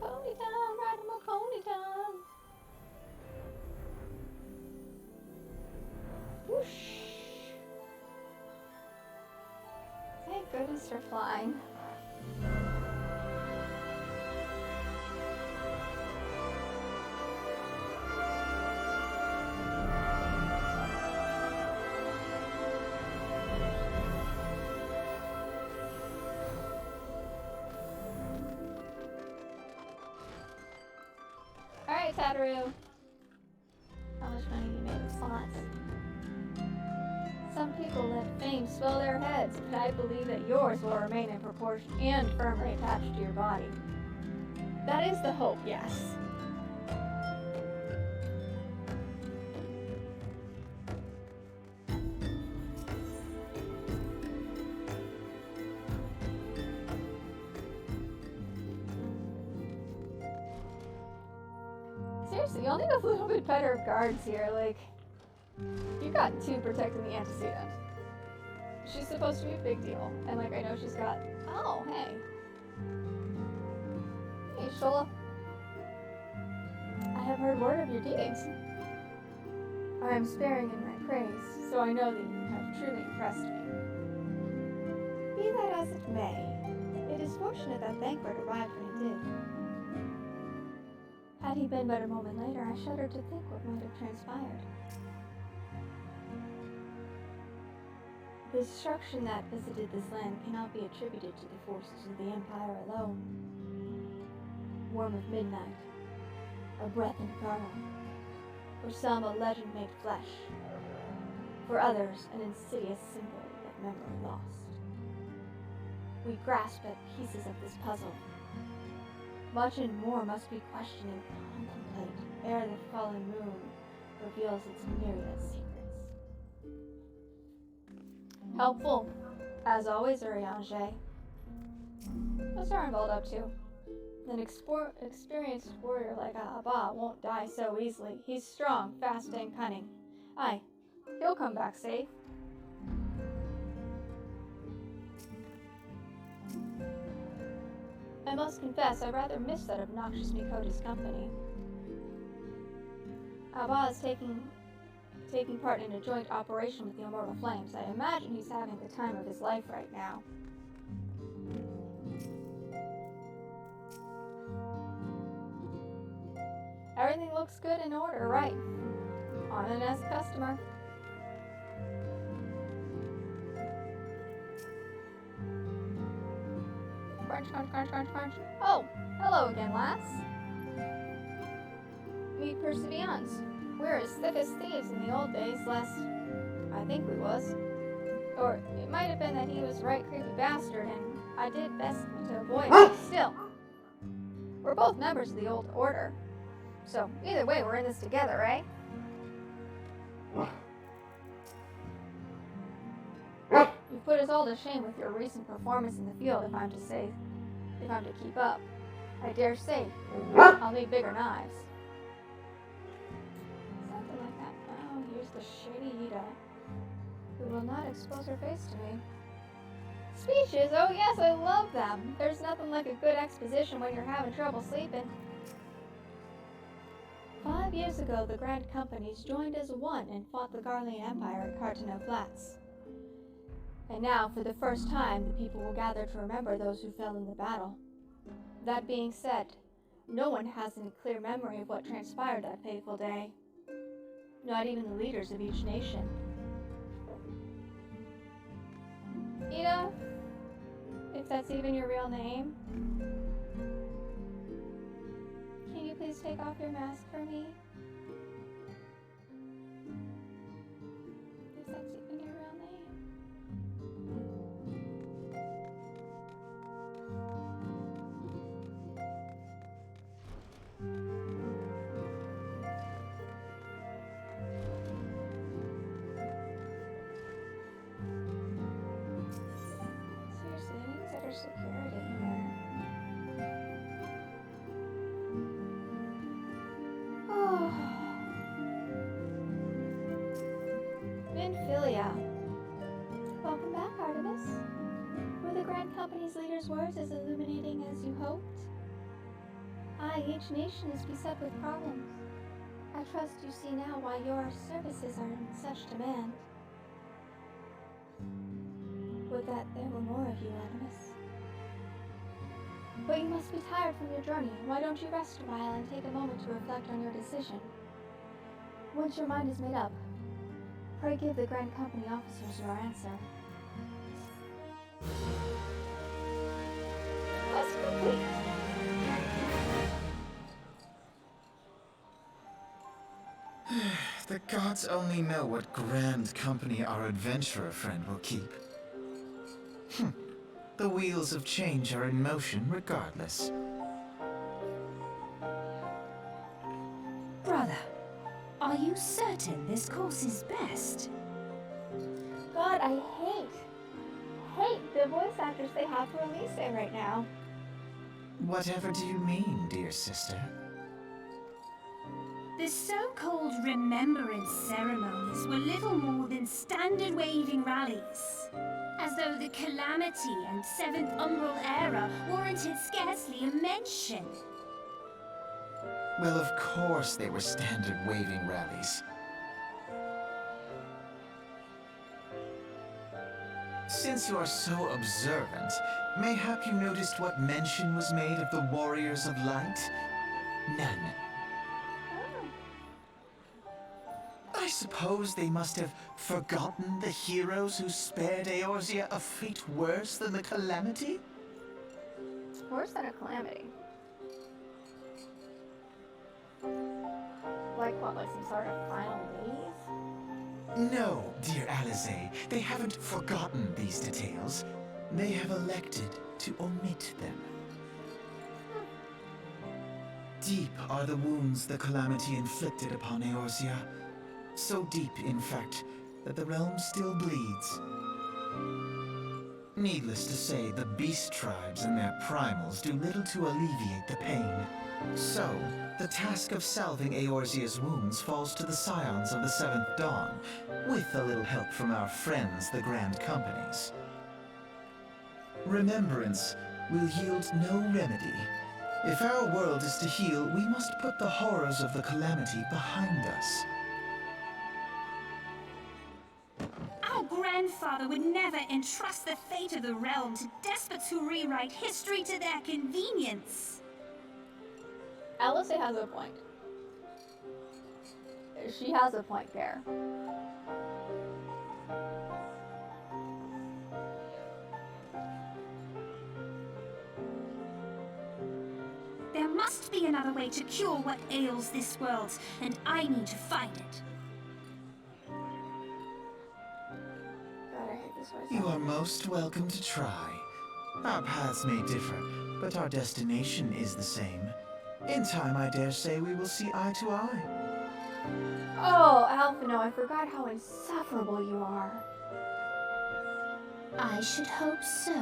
Pony time, riding my pony time. Whoosh. Thank goodness for flying. Alright, Tataru. How much money you made with slots? Some people let fame swell their heads, but I believe that yours will remain in proportion and firmly attached to your body. That is the hope, yes. Seriously, you'll need a little bit better guards here. Like, you got two protecting the antecedent. She's supposed to be a big deal, and like I know she's got. Oh, hey, hey, Shola. I have heard word of your deeds. I am sparing in my praise, so I know that you have truly impressed me. Be that as it may, it is fortunate that Thankford arrived when he did. Had he been but a moment later, I shudder to think what might have transpired. The destruction that visited this land cannot be attributed to the forces of the Empire alone. Worm of midnight, a breath incarnal. For some, a legend made flesh. For others, an insidious symbol of memory lost. We grasp at pieces of this puzzle. Much and more must be questioned and contemplated ere the fallen moon reveals its myriad secrets. Helpful, as always, Urianger. What's Arnvold up to? An experienced warrior like Abba won't die so easily. He's strong, fast, and cunning. Aye, he'll come back safe. I must confess, I rather miss that obnoxious Mikota's company. Abba is taking part in a joint operation with the Immortal Flames. I imagine he's having the time of his life right now. Everything looks good in order, right? On an as customer. Crunch, crunch, crunch, crunch, crunch. Oh, hello again, lass. Meet Perseverance. We're as thick as thieves in the old days, last I think we was. Or it might have been that he was a right creepy bastard and I did best to avoid him. Still, we're both members of the old order. So either way, we're in this together, eh? You put us all to shame with your recent performance in the field, if I'm to keep up. I dare say, I'll need bigger knives. Something like that. Oh, here's the shady Ida, who will not expose her face to me. Speeches? Oh yes, I love them. There's nothing like a good exposition when you're having trouble sleeping. 5 years ago, the Grand Companies joined as one and fought the Garlean Empire at Cartano Flats. And now, for the first time, the people will gather to remember those who fell in the battle. That being said, no one has any clear memory of what transpired that fateful day. Not even the leaders of each nation. Ida, if that's even your real name, can you please take off your mask for me? If that's even your real name. security here. Oh. Minfilia. Welcome back, Artemis. Were the Grand Company's leader's words as illuminating as you hoped? Aye, each nation is beset with problems. I trust you see now why your services are in such demand. Would that there were more of you, Artemis. But you must be tired from your journey. Why don't you rest a while and take a moment to reflect on your decision? Once your mind is made up, pray give the Grand Company officers your answer. Quest complete. The gods only know what grand company our adventurer friend will keep. The wheels of change are in motion regardless. Brother, are you certain this course is best? God, I hate the voice actors they have for Elise right now. Whatever do you mean, dear sister? The so-called remembrance ceremonies were little more than standard waving rallies. As though the Calamity and Seventh Umbral Era warranted scarcely a mention. Well, of course they were standard waving rallies. Since you are so observant, mayhap you noticed what mention was made of the Warriors of Light? None. I suppose they must have forgotten the heroes who spared Eorzea a fate worse than the Calamity? Worse than a calamity. Like what, like some sort of final days? No, dear Alize, they haven't forgotten these details. They have elected to omit them. Deep are the wounds the Calamity inflicted upon Eorzea. So deep, in fact, that the realm still bleeds. Needless to say, the beast tribes and their primals do little to alleviate the pain. So, the task of salving Eorzea's wounds falls to the scions of the Seventh Dawn, with a little help from our friends, the Grand Companies. Remembrance will yield no remedy. If our world is to heal, we must put the horrors of the Calamity behind us. Our grandfather would never entrust the fate of the realm to despots who rewrite history to their convenience. Alice has a point. She has a point there. There must be another way to cure what ails this world, and I need to find it. God, I hate this voice. You are most welcome to try. Our paths may differ, but our destination is the same. In time, I dare say we will see eye to eye. Oh, Alphino, I forgot how insufferable you are. I should hope so.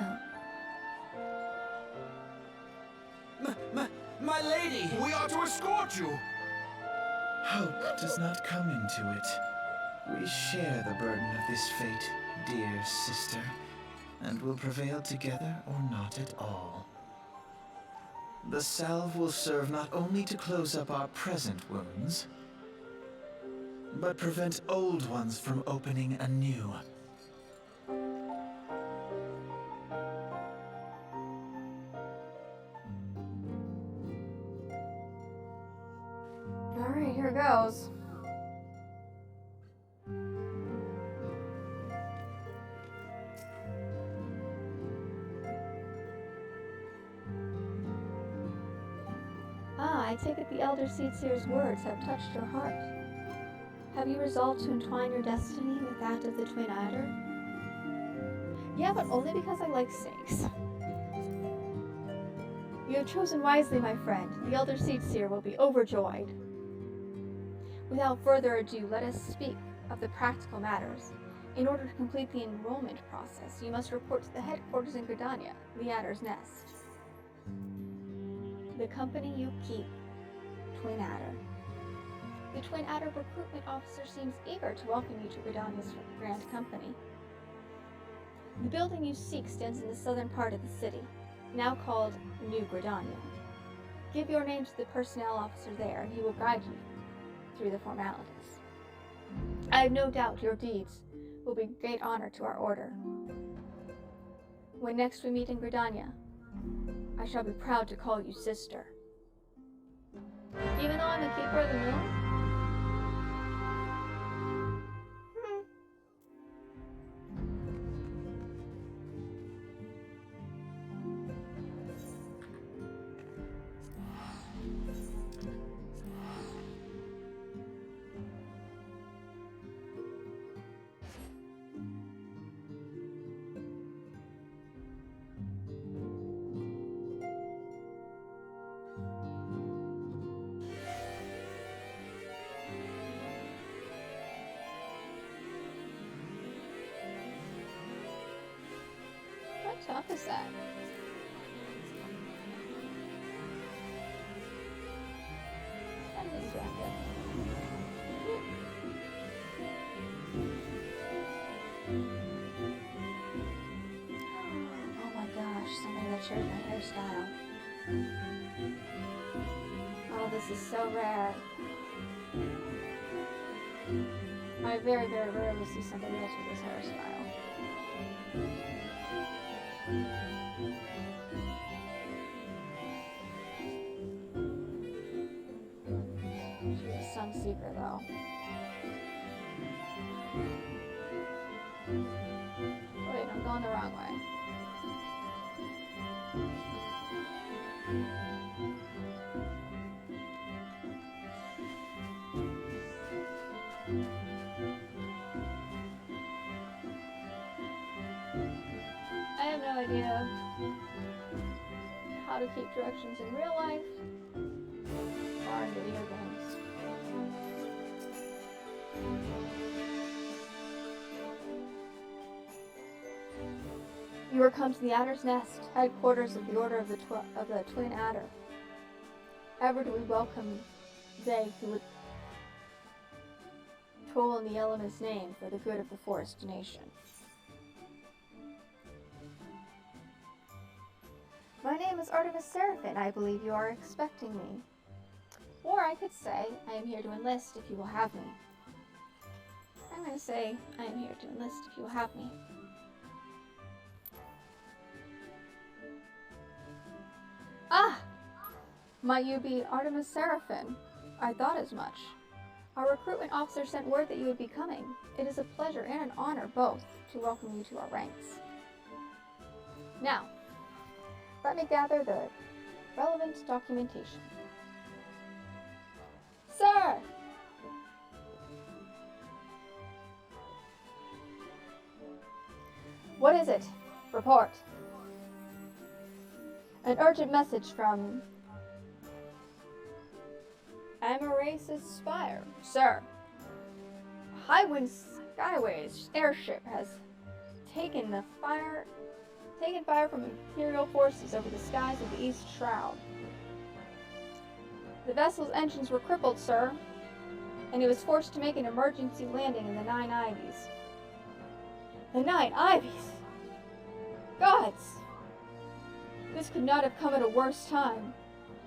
My lady! We are to escort you! Hope does not come into it. We share the burden of this fate, dear sister, and will prevail together or not at all. The salve will serve not only to close up our present wounds, but prevent old ones from opening anew. Alright, here goes. I take it the Elder Seedseer's words have touched your heart. Have you resolved to entwine your destiny with that of the Twin Adder? Yeah, but only because I like snakes. You have chosen wisely, my friend. The Elder Seedseer will be overjoyed. Without further ado, let us speak of the practical matters. In order to complete the enrollment process, you must report to the headquarters in Gridania, the Adder's Nest. The company you keep, Twin Adder. The Twin Adder recruitment officer seems eager to welcome you to Gridania's grand company. The building you seek stands in the southern part of the city, now called New Gridania. Give your name to the personnel officer there, and he will guide you through the formalities. I have no doubt your deeds will be great honor to our order. When next we meet in Gridania, I shall be proud to call you sister. Even though I'm a keeper of the moon? What tough is that? I'm distracted. Oh my gosh, somebody that shares my hairstyle. Oh, this is so rare. I very, very rarely see somebody else with this hairstyle. She's a sun seeker, though. Wait, I'm going the wrong way. I have no idea how to keep directions in real life or in video games. You are come to the Adder's Nest, headquarters of the Order of the Twin Adder. Ever do we welcome they who would toil in the element's name for the good of the Forest Nation. My name is Artemis Seraphin. I believe you are expecting me. Or I could say, I am here to enlist if you will have me. I'm going to say, I am here to enlist if you will have me. Ah! Might you be Artemis Seraphin? I thought as much. Our recruitment officer sent word that you would be coming. It is a pleasure and an honor both to welcome you to our ranks. Now, let me gather the relevant documentation. Sir! What is it? Report. An urgent message from Amaracus Spire. Sir, Highwind Skyways airship has taken fire from Imperial forces over the skies of the East Shroud. The vessel's engines were crippled, sir, and it was forced to make an emergency landing in the Nine Ivies. The Nine Ivies? Gods! This could not have come at a worse time.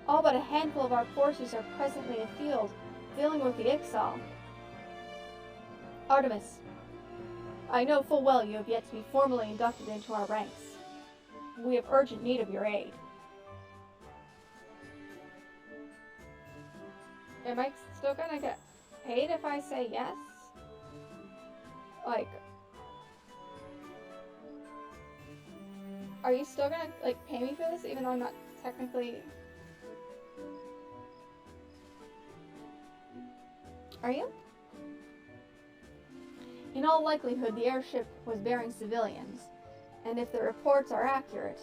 All but a handful of our forces are presently afield, dealing with the Ixal. Artemis, I know full well you have yet to be formally inducted into our ranks. We have urgent need of your aid. Am I still gonna get paid if I say yes? Like, are you still gonna, pay me for this, even though I'm not technically... Are you? In all likelihood, the airship was bearing civilians, and if the reports are accurate,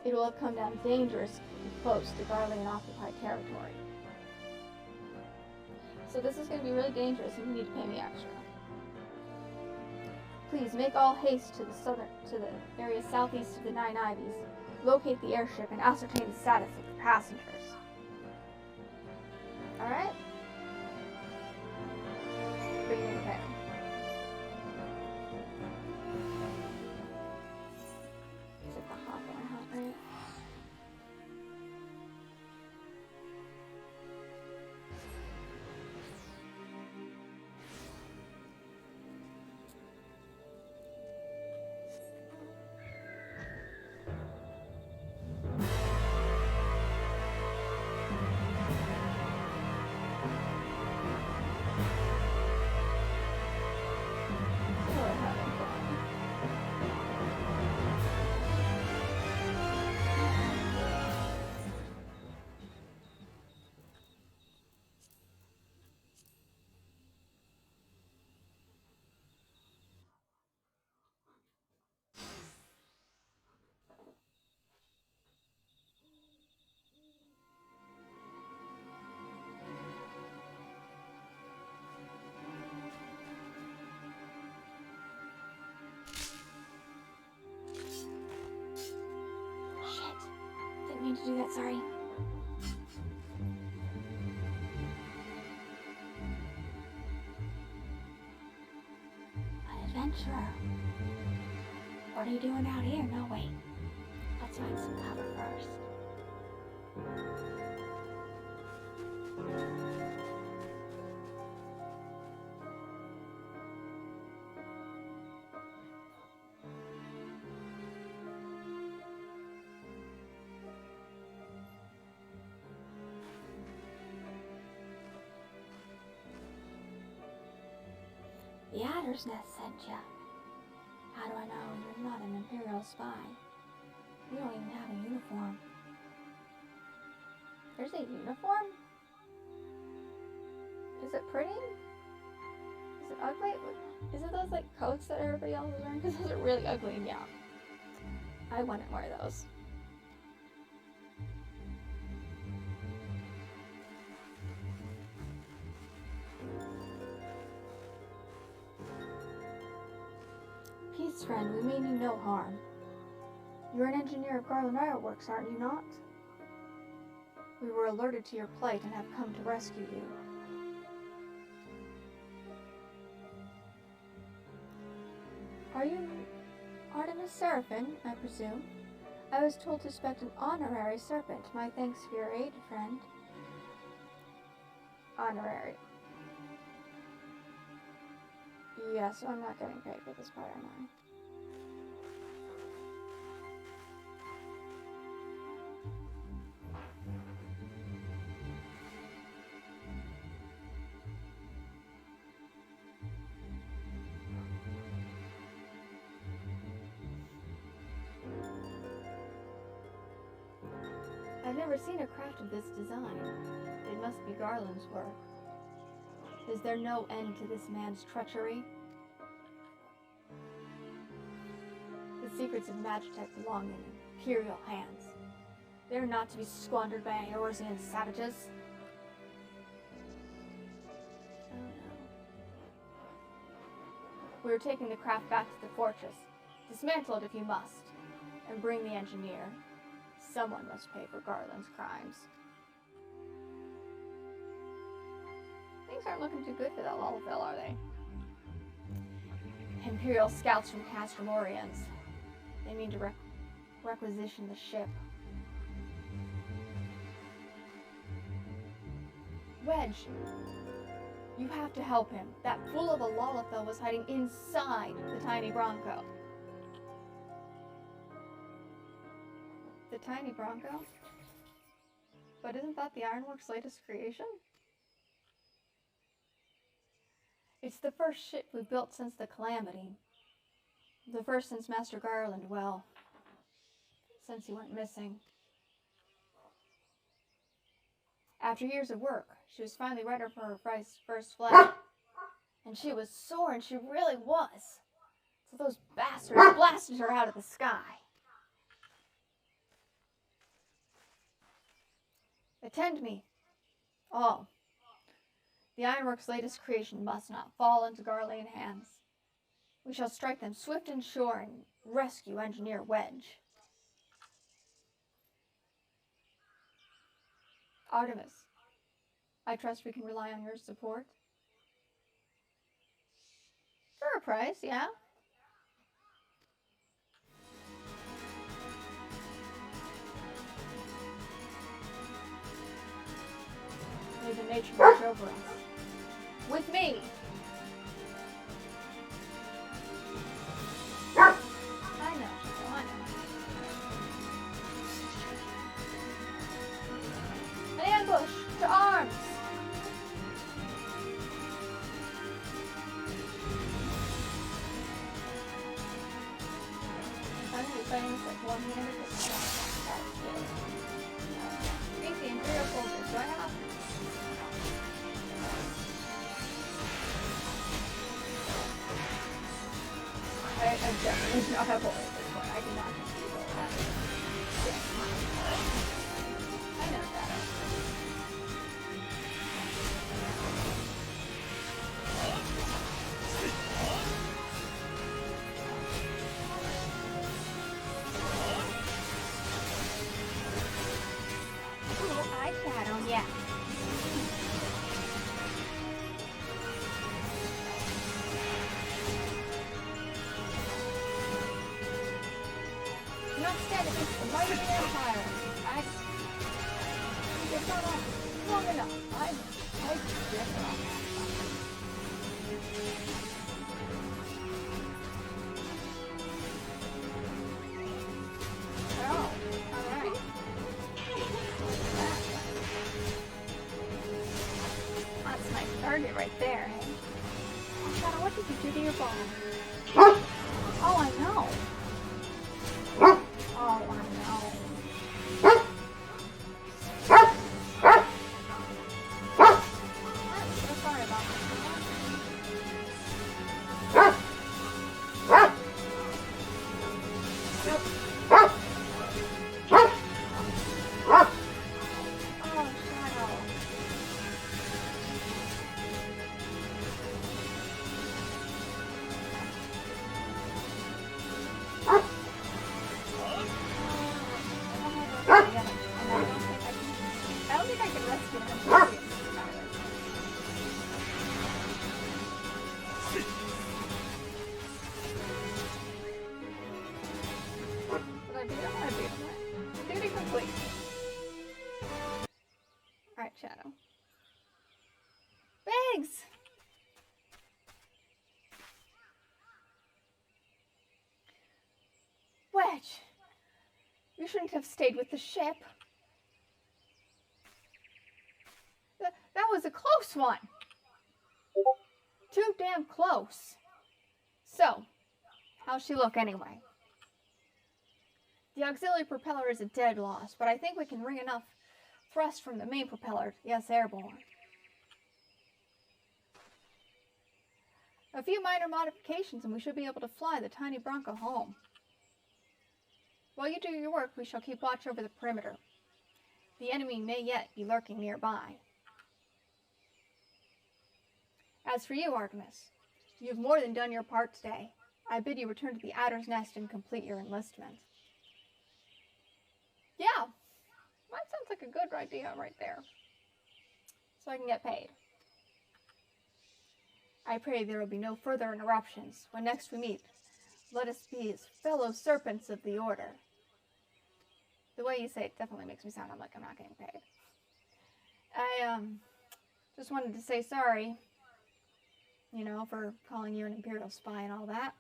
it will have come down dangerously close to Garlean-occupied territory. So this is going to be really dangerous, and you need to pay me extra. Please make all haste to the area southeast of the Nine Ivies. Locate the airship and ascertain the status of the passengers. Alright? Pretty okay. Is it the hop or hop, right? Didn't mean to do that, sorry. An adventurer. What are you doing out here? No, wait. Let's find some cover first. The Adder's Nest sent ya. How do I know you're not an Imperial spy? You don't even have a uniform. There's a uniform? Is it pretty? Is it ugly? Is it those like coats that everybody else is wearing? Because those are really ugly, and yeah. I wouldn't wear those. Peace, friend, we mean you no harm. You're an engineer of Garlean Ironworks, aren't you not? We were alerted to your plight and have come to rescue you. Are you Artemis Seraphim, I presume? I was told to expect an honorary serpent. My thanks for your aid, friend. Honorary. Yeah, so I'm not getting paid for this part, am I? I've never seen a craft of this design. It must be Garleans' work. Is there no end to this man's treachery? The secrets of Magitech belong in Imperial hands. They are not to be squandered by Eorzean savages. Oh no. We are taking the craft back to the fortress. Dismantle it if you must, and bring the engineer. Someone must pay for Garlean's crimes. Things aren't looking too good for that Lullafell, are they? Imperial scouts from Castromorians. They mean to requisition the ship. Wedge, you have to help him. That fool of a Lullafell was hiding inside the tiny Bronco. The tiny Bronco? But isn't that the Ironworks' latest creation? It's the first ship we built since the Calamity. The first since Master Garland, well, since he went missing. After years of work, she was finally ready for her first flight. And she was soaring, she really was. So those bastards blasted her out of the sky. Attend me, all. The Ironworks' latest creation must not fall into Garlean hands. We shall strike them swift and sure and rescue Engineer Wedge. Artemis, I trust we can rely on your support. For a price, yeah. May the nature watch over us. With me! I know, I know. An ambush! To arms! I'm going to be fighting this like one-handed. Face the Imperial soldiers, do I have? I definitely do not have all at this point. I cannot just do all that. Yeah. I know that. Oh, eye shadow, yeah. Do not stand against the might of the Empire. It's not long enough. I get off. Oh, alright. That's my target right there, hey? Oh, Shadow, what did you do to your ball? Oh, I know. Oh, I know. I'm so sorry about that. Oh, Shadow. I don't think I can rescue him. Did I beat him? I beat him. Duty complete. Alright, Shadow. Biggs! Wedge! You shouldn't have stayed with the ship. That was a close one. Too damn close. So, how's she look anyway? The auxiliary propeller is a dead loss, but I think we can wring enough thrust from the main propeller to get us airborne. A few minor modifications and we should be able to fly the tiny Bronco home. While you do your work, we shall keep watch over the perimeter. The enemy may yet be lurking nearby. As for you, Artemis, you have more than done your part today. I bid you return to the Adder's Nest and complete your enlistment. Yeah, that sounds like a good idea right there. So I can get paid. I pray there will be no further interruptions. When next we meet, let us be as fellow serpents of the Order. The way you say it definitely makes me sound like I'm not getting paid. I, just wanted to say sorry, you know, for calling you an Imperial spy and all that.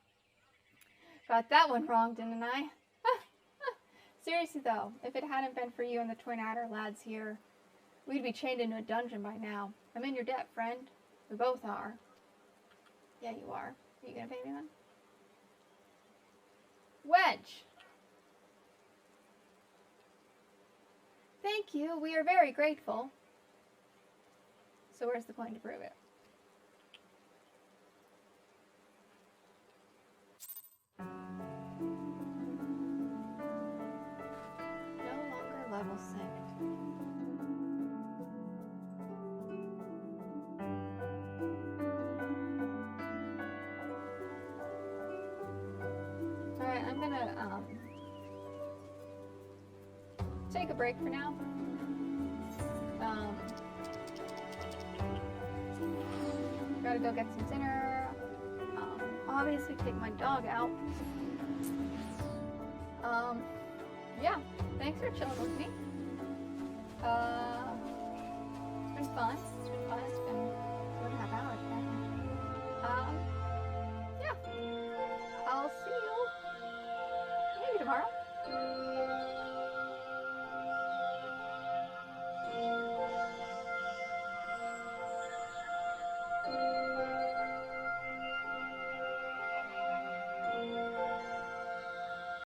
Got that one wrong, didn't I? Seriously though, if it hadn't been for you and the Twin Adder lads here, we'd be chained into a dungeon by now. I'm in your debt, friend. We both are. Yeah, you are. Are you gonna pay me then? Wedge! Thank you, we are very grateful. So where's the coin to prove it? No longer level synced. take a break for now. Gotta go get some dinner. Obviously take my dog out. Yeah, thanks for chilling with me. It's been fun. It's been 2.5 hours now. Yeah. I'll see you maybe tomorrow.